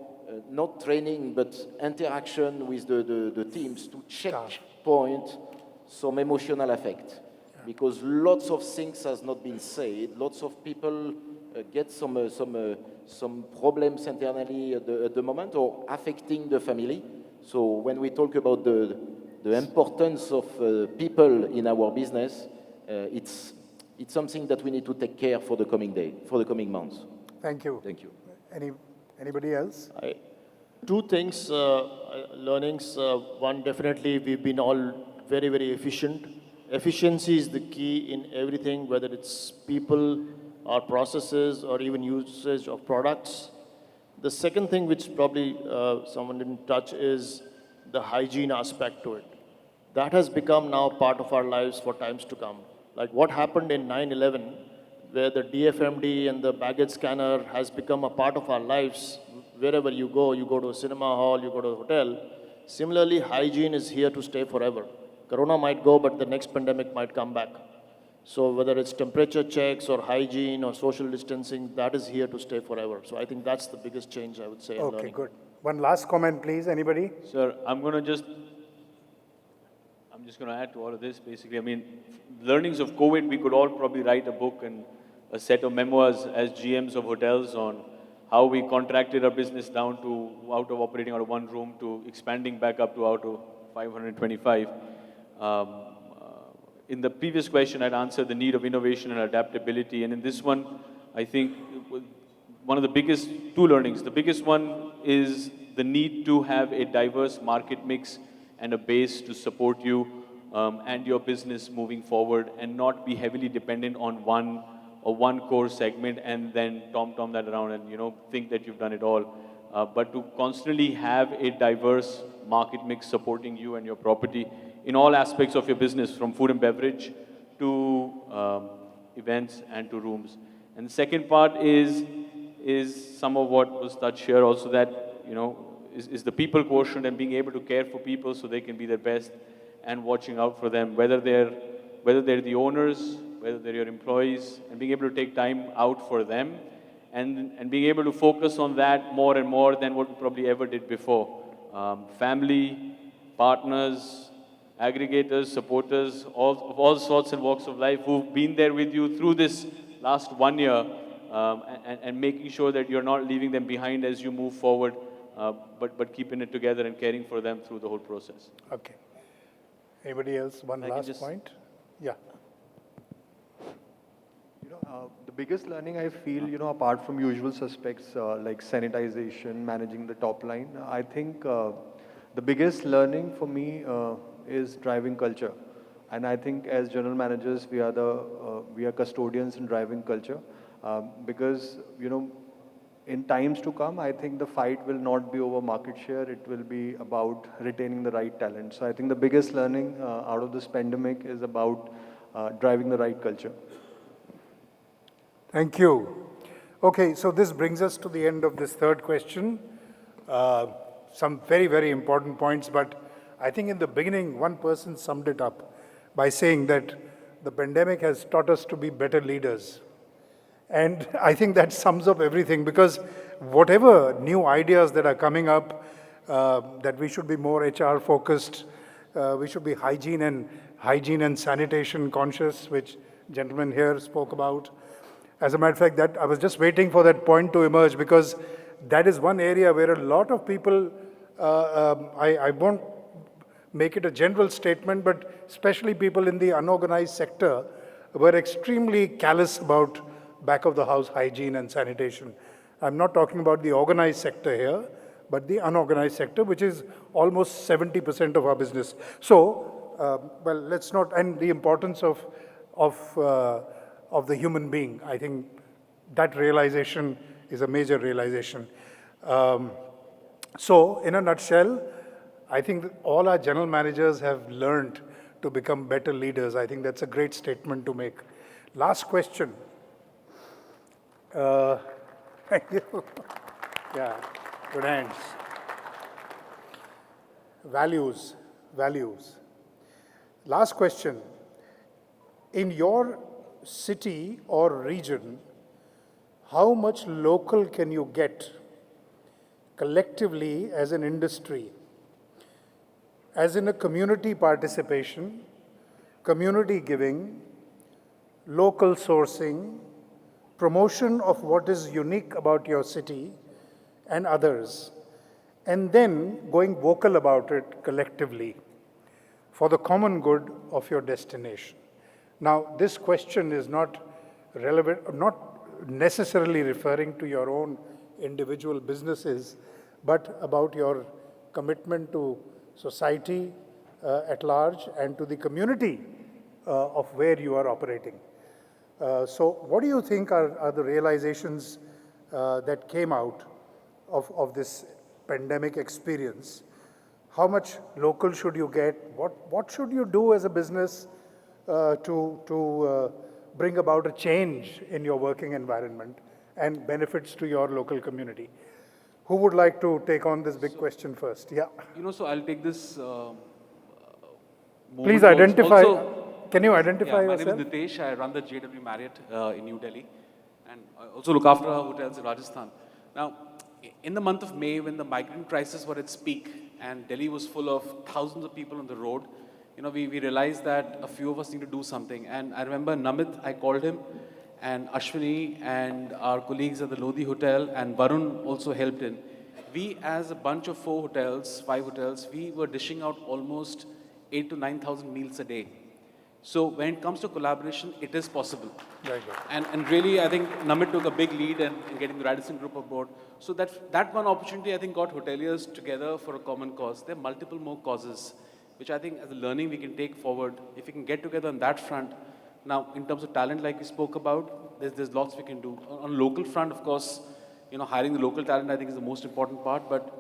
not training, but interaction with the teams to checkpoint some emotional effect. Because lots of things has not been said. Lots of people get some problems internally at the moment, or affecting the family. So when we talk about the importance of people in our business, it's something that we need to take care for the coming months. Thank you. Thank you. Anybody else? Two things, learnings. One, definitely we've been all very, very efficient. Efficiency is the key in everything, whether it's people or processes or even usage of products. The second thing, which probably someone didn't touch, is the hygiene aspect to it. That has become now part of our lives for times to come. Like what happened in 9/11, where the DFMD and the baggage scanner has become a part of our lives. Wherever you go to a cinema hall, you go to a hotel. Similarly, hygiene is here to stay forever. Corona might go, but the next pandemic might come back. So whether it's temperature checks or hygiene or social distancing, that is here to stay forever. So I think that's the biggest change, I would say, in learning. Okay, good. One last comment, please. Anybody? Sir, I'm just going to add to all of this, basically. I mean, learnings of COVID, we could all probably write a book and a set of memoirs as GMs of hotels on how we contracted our business down to out of operating out of one room to expanding back up to out of 525. In the previous question, I'd answered the need of innovation and adaptability. And in this one, I think one of the biggest two learnings, the biggest one is the need to have a diverse market mix and a base to support you and your business moving forward, and not be heavily dependent on one core segment and then tom that around and, you know, think that you've done it all. But to constantly have a diverse market mix supporting you and your property in all aspects of your business, from food and beverage to events and to rooms. And the second part is some of what was touched here also, that, you know, is the people quotient and being able to care for people so they can be their best, and watching out for them, whether they're the owners, whether they're your employees, and being able to take time out for them, and being able to focus on that more and more than what we probably ever did before. Family, partners, aggregators, supporters, of all sorts and walks of life who've been there with you through this last 1 year, and making sure that you're not leaving them behind as you move forward, but keeping it together and caring for them through the whole process. Okay. Anybody else? One last point? Yeah. The biggest learning I feel, apart from usual suspects like sanitization, managing the top line, I think the biggest learning for me is driving culture. And I think as general managers, we are custodians in driving culture, because, in times to come, I think the fight will not be over market share. It will be about retaining the right talent. So I think the biggest learning out of this pandemic is about driving the right culture. Thank you. Okay, so this brings us to the end of this third question. Some very, very important points, but I think in the beginning, one person summed it up by saying that the pandemic has taught us to be better leaders. And I think that sums up everything, because whatever new ideas that are coming up, that we should be more HR focused, we should be hygiene and sanitation conscious, which gentleman here spoke about. As a matter of fact, that I was just waiting for that point to emerge, because that is one area where a lot of people, I won't make it a general statement, but especially people in the unorganized sector were extremely callous about back of the house hygiene and sanitation. I'm not talking about the organized sector here, but the unorganized sector, which is almost 70% of our business. So, well, let's not, and the importance of the human being. I think that realization is a major realization. So, in a nutshell, I think that all our general managers have learned to become better leaders. I think that's a great statement to make. Last question. Thank you. Yeah, good hands. Values. Last question. In your city or region, how much local can you get collectively as an industry, as in a community participation, community giving, local sourcing, promotion of what is unique about your city and others, and then going vocal about it collectively for the common good of your destination? Now, this question is not relevant, not necessarily referring to your own individual businesses, but about your commitment to society at large and to the community of where you are operating. So what do you think are the realizations that came out of this pandemic experience? How much local should you get? What should you do as a business to bring about a change in your working environment and benefits to your local community? Who would like to take on this big question first? Yeah. So I'll take this. Please identify. Can you identify my yourself? name is Nitesh. I run the JW Marriott in New Delhi, and I also look after our hotels in Rajasthan. Now, in the month of May, when the migrant crisis was at its peak and Delhi was full of thousands of people on the road, we realized that a few of us need to do something. And I remember Namit, I called him, and Ashwini and our colleagues at the Lodi Hotel and Varun also helped in. We, as a bunch of 5 hotels, we were dishing out almost 8,000 to 9,000 meals a day. So when it comes to collaboration, it is possible. Very good. And really, I think Namit took a big lead in getting the Radisson Group aboard. So that one opportunity, I think, got hoteliers together for a common cause. There are multiple more causes, which I think as a learning we can take forward. If we can get together on that front. Now, in terms of talent, like we spoke about, there's lots we can do. On local front, of course, hiring the local talent, I think, is the most important part. But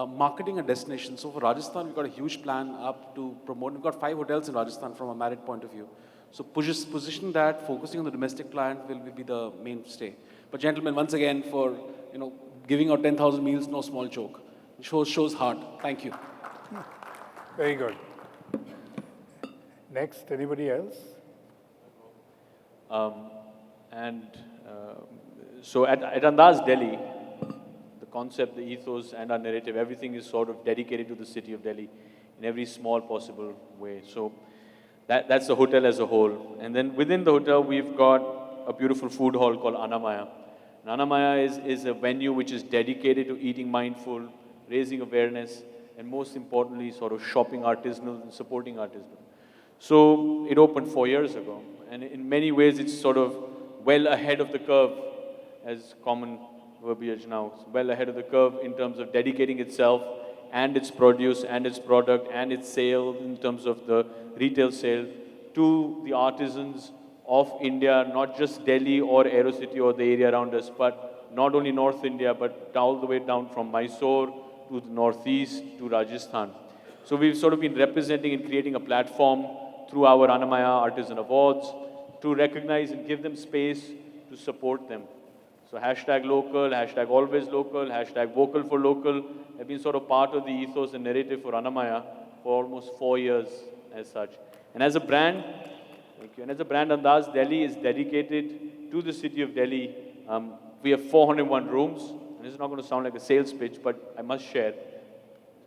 marketing a destination. So for Rajasthan, we've got a huge plan up to promote. We've got 5 hotels in Rajasthan from a Marriott point of view. So position that, focusing on the domestic client will be the mainstay. But gentlemen, once again, for giving out 10,000 meals, no small joke. It shows heart. Thank you. Very good. Next, anybody else? So at Andaz Delhi, the concept, the ethos, and our narrative, everything is sort of dedicated to the city of Delhi in every small possible way. So that's the hotel as a whole. And then within the hotel, we've got a beautiful food hall called Annamaya. And Annamaya is a venue which is dedicated to eating mindful, raising awareness, and most importantly, sort of shopping artisanal and supporting artisanal. So it opened 4 years ago. And in many ways, it's sort of well ahead of the curve, as common verbiage now. It's well ahead of the curve in terms of dedicating itself and its produce and its product and its sale in terms of the retail sale to the artisans of India, not just Delhi or Aerocity or the area around us, but not only North India, but all the way down from Mysore to the Northeast to Rajasthan. So we've sort of been representing and creating a platform through our Annamaya Artisan Awards to recognize and give them space to support them. So hashtag local, hashtag always local, hashtag vocal for local have been sort of part of the ethos and narrative for Annamaya for almost 4 years as such. And as a brand, thank you, and as a brand, Andaz Delhi is dedicated to the city of Delhi. We have 401 rooms, and this is not going to sound like a sales pitch, but I must share,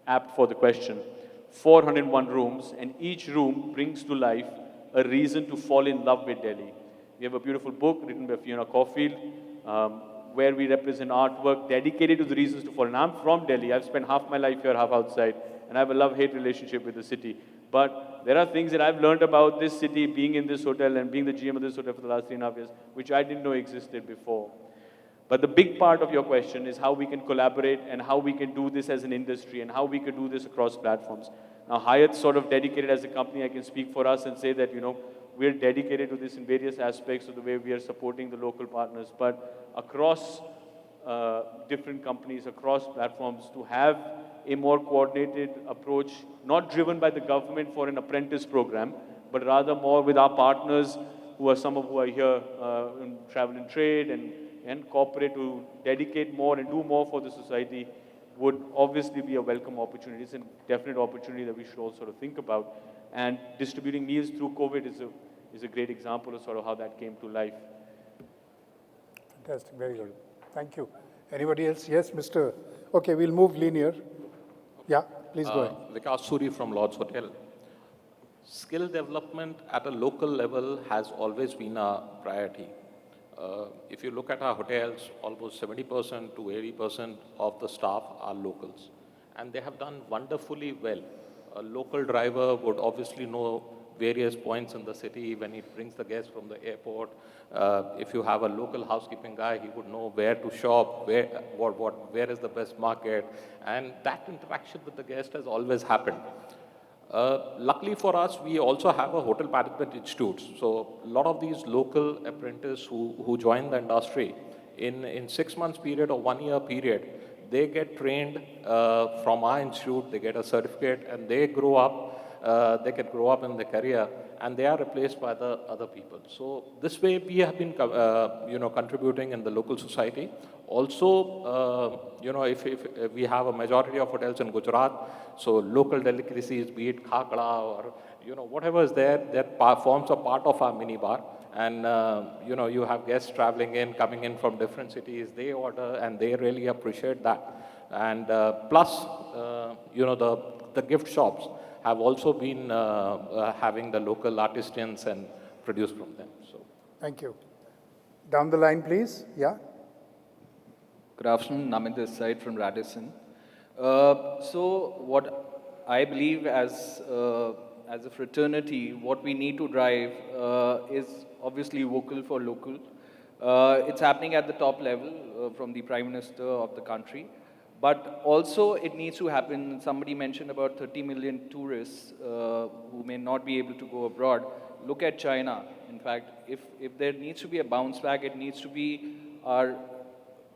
apt for the question. 401 rooms, and each room brings to life a reason to fall in love with Delhi. We have a beautiful book written by Fiona Caulfield, where we represent artwork dedicated to the reasons to fall. And I'm from Delhi. I've spent half my life here, half outside, and I have a love-hate relationship with the city. But there are things that I've learned about this city, being in this hotel and being the GM of this hotel for the last 3.5 years, which I didn't know existed before. But the big part of your question is how we can collaborate and how we can do this as an industry and how we can do this across platforms. Now, Hyatt's sort of dedicated as a company. I can speak for us and say that, we're dedicated to this in various aspects of the way we are supporting the local partners. But across different companies, across platforms, to have a more coordinated approach, not driven by the government for an apprentice program, but rather more with our partners some of who are here in travel and trade and corporate, to dedicate more and do more for the society would obviously be a welcome opportunity. It's a definite opportunity that we should all sort of think about. And distributing meals through COVID is a great example of sort of how that came to life. Fantastic, very good. Thank you. Anybody else? Yes, Mr. Okay, we'll move linear. Yeah, please go ahead. Vikas Suri from Lord's Hotel. Skill development at a local level has always been a priority. If you look at our hotels, almost 70% to 80% of the staff are locals. And they have done wonderfully well. A local driver would obviously know various points in the city when he brings the guests from the airport. If you have a local housekeeping guy, he would know where to shop, where is the best market. And that interaction with the guest has always happened. Luckily for us, we also have a hotel management institute. So a lot of these local apprentices who join the industry in 6 months period or 1 year period, they get trained from our institute, they get a certificate, and they grow up, they can grow up in their career, and they are replaced by the other people. So this way we have been contributing in the local society. Also, if we have a majority of hotels in Gujarat, so local delicacies, be it khakra or whatever is there, that forms a part of our mini bar. And you have guests traveling in, coming in from different cities, they order and they really appreciate that. And plus, the gift shops have also been having the local artisans and produce from them. So, thank you. Down the line, please. Yeah. Good afternoon, Namit this side from Radisson. So what I believe as a fraternity, what we need to drive is obviously vocal for local. It's happening at the top level from the Prime Minister of the country. But also it needs to happen, somebody mentioned about 30 million tourists who may not be able to go abroad. Look at China. In fact, if there needs to be a bounce back, it needs to be our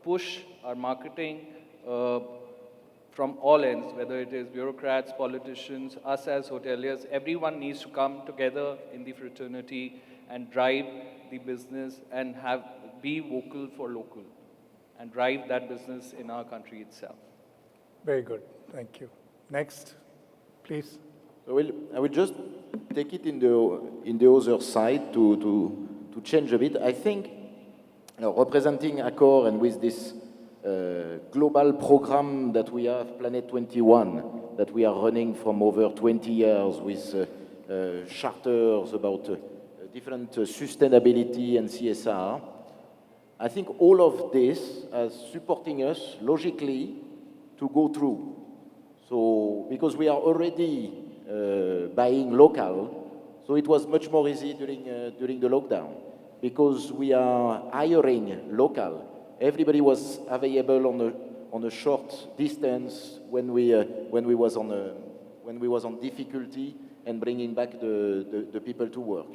push, our marketing from all ends, whether it is bureaucrats, politicians, us as hoteliers, everyone needs to come together in the fraternity and drive the business and be vocal for local and drive that business in our country itself. Very good. Thank you. Next, please. I will just take it in the other side to change a bit. I think representing Accor and with this global program that we have, Planet 21, that we are running from over 20 years with charters about different sustainability and CSR, I think all of this is supporting us logically to go through. So, because we are already buying local, so it was much more easy during the lockdown. Because we are hiring local, everybody was available on a short distance when we was on difficulty and bringing back the people to work.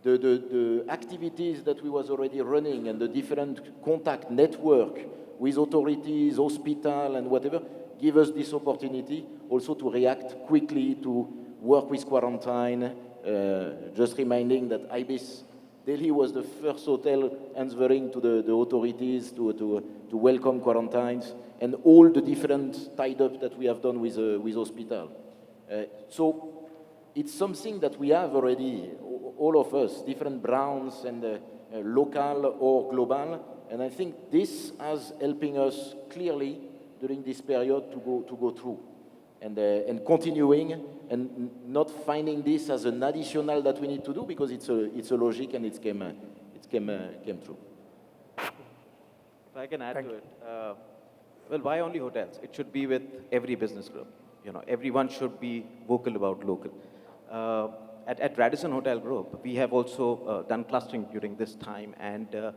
The activities that we was already running and the different contact network with authorities, hospital and whatever, give us this opportunity also to react quickly, to work with quarantine. Just reminding that Ibis Delhi was the first hotel answering to the authorities to welcome quarantines and all the different tied-ups that we have done with hospital. So it's something that we have already, all of us, different brands local or global. And I think this is helping us clearly during this period to go through and continuing and not finding this as an additional that we need to do because it's a logic and it came true. If I can add to it, well, why only hotels? It should be with every business group. You know, everyone should be vocal about local. At Radisson Hotel Group, we have also done clustering during this time, and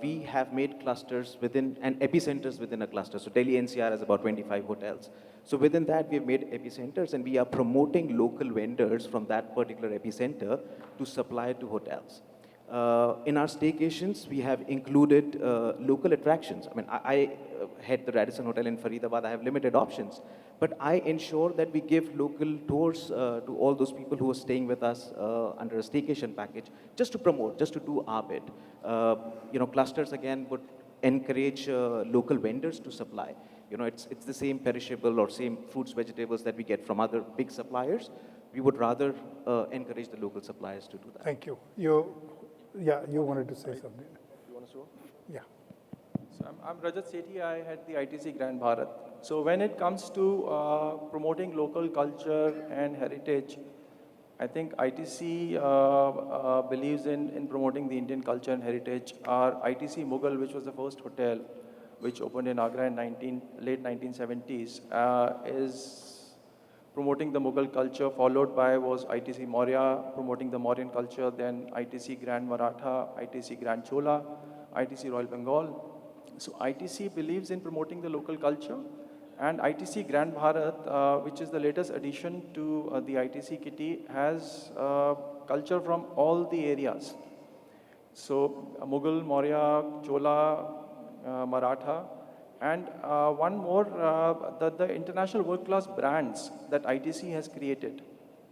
we have made clusters within, and epicenters within a cluster. So Delhi NCR has about 25 hotels. So within that, we have made epicenters, and we are promoting local vendors from that particular epicenter to supply to hotels. In our staycations, we have included local attractions. I mean, I head the Radisson Hotel in Faridabad. I have limited options. But I ensure that we give local tours to all those people who are staying with us under a staycation package, just to promote, just to do our bit. You know, clusters, again, would encourage local vendors to supply. You know, it's the same perishable or same fruits, vegetables that we get from other big suppliers. We would rather encourage the local suppliers to do that. Thank you. You wanted to say something. You want to show? Yeah. So I'm Rajat Sethi. I head the ITC Grand Bharat. So when it comes to promoting local culture and heritage, I think ITC believes in promoting the Indian culture and heritage. Our ITC Mughal, which was the first hotel which opened in Agra in late 1970s, is promoting the Mughal culture, followed by was ITC Maurya, promoting the Mauryan culture, then ITC Grand Maratha, ITC Grand Chola, ITC Royal Bengal. So ITC believes in promoting the local culture, and ITC Grand Bharat, which is the latest addition to the ITC kitty, has culture from all the areas. So Mughal, Maurya, Chola, Maratha, and one more, the international world-class brands that ITC has created,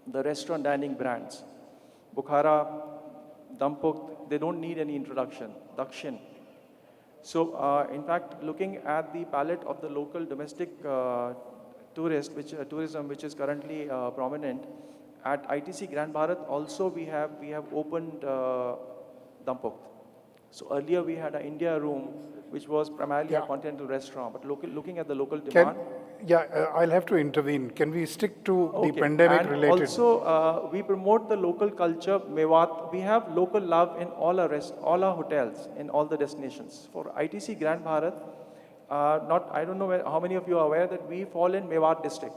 the restaurant dining brands, Bukhara, Dampuk, they don't need any introduction, Dakshin. So in fact, looking at the palette of the local domestic tourism, which is currently prominent, at ITC Grand Bharat also we have opened Dampuk. So earlier we had an India room, which was primarily a continental restaurant, but looking at the local demand. I'll have to intervene. Can we stick to the Okay. pandemic And related? also, we promote the local culture. Mewat, we have local love in all our hotels, in all the destinations. For ITC Grand Bharat, I don't know how many of you are aware that we fall in Mewat district.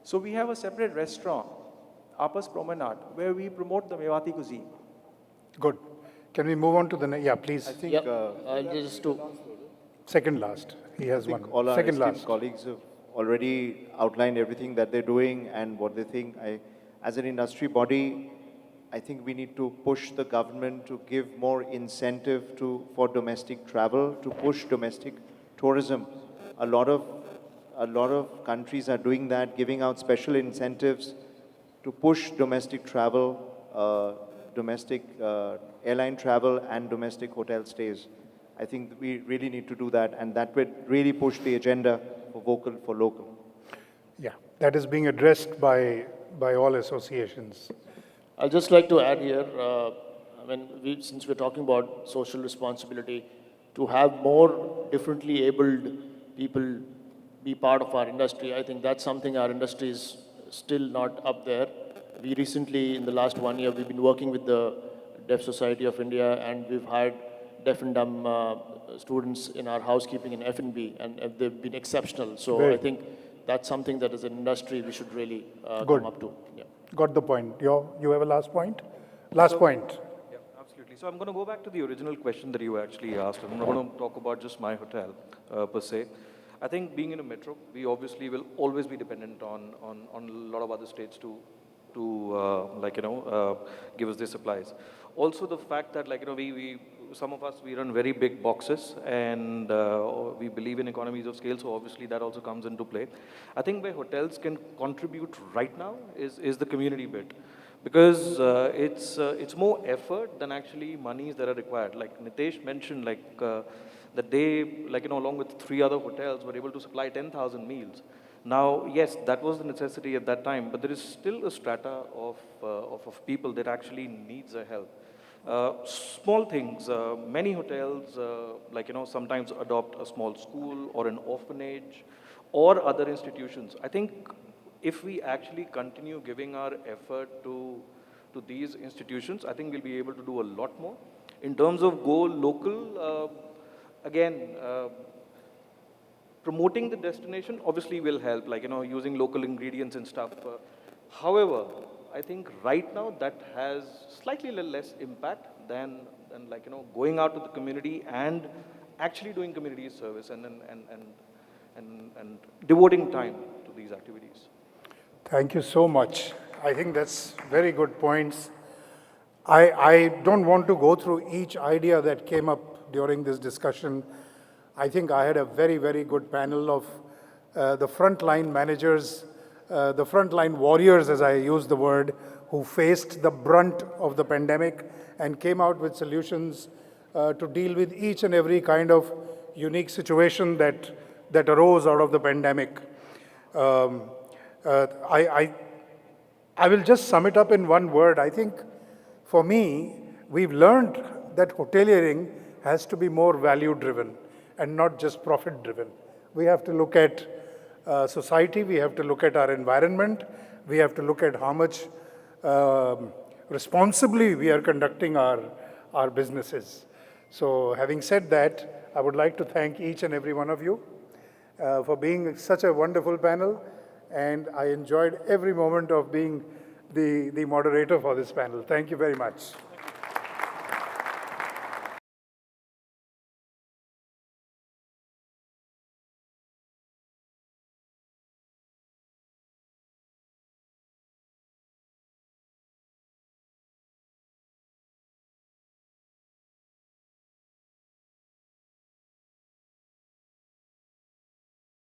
So we have a separate restaurant, Apas Promenade, where we promote the Mewati cuisine. Good. Can we move on to the next? Yeah, please. I think just to second last. He has one. all our Second esteemed last. colleagues have already outlined everything that they're doing and what they think. As an industry body, I think we need to push the government to give more incentive for domestic travel, to push domestic tourism. A lot of countries are doing that, giving out special incentives to push domestic travel, domestic airline travel and domestic hotel stays. I think we really need to do that, and that would really push the agenda for vocal for local. Yeah, that is being addressed by all associations. I'd just like to add here, since we're talking about social responsibility, to have more differently abled people be part of our industry, I think that's something our industry is still not up there. We recently, in the last 1 year, we've been working with the Deaf Society of India, and we've hired deaf and dumb students in our housekeeping and F&B, and they've been exceptional. So Great. I think that's something that as an industry we should really Good. come up to. Yeah. Got the point. You have a last point? Last point. Yeah, absolutely. So I'm going to go back to the original question that you actually asked. I'm not going to talk about just my hotel per se. I think being in a metro, we obviously will always be dependent on a lot of other states to give us their supplies. Also the fact that some of us, we run very big boxes, and we believe in economies of scale, so obviously that also comes into play. I think where hotels can contribute right now is the community bit, because it's more effort than actually monies that are required. Like Nitesh mentioned, that they, along with 3 other hotels, were able to supply 10,000 meals. Now, yes, that was the necessity at that time, but there is still a strata of people that actually needs our help. Small things, many hotels, sometimes adopt a small school or an orphanage or other institutions. I think if we actually continue giving our effort to these institutions, I think we'll be able to do a lot more. In terms of go local, again, promoting the destination obviously will help, using local ingredients and stuff. However, I think right now that has slightly less impact than going out to the community and actually doing community service and devoting time to these activities. Thank you so much. I think that's very good points. I don't want to go through each idea that came up during this discussion. I think I had a very, very good panel of the frontline managers, the frontline warriors, as I use the word, who faced the brunt of the pandemic and came out with solutions to deal with each and every kind of unique situation that arose out of the pandemic. I will just sum it up in one word. I think for me, we've learned that hoteliering has to be more value-driven and not just profit-driven. We have to look at society, we have to look at our environment, we have to look at how much responsibly we are conducting our businesses. So having said that, I would like to thank each and every one of you for being such a wonderful panel, and I enjoyed every moment of being the moderator for this panel. Thank you very much.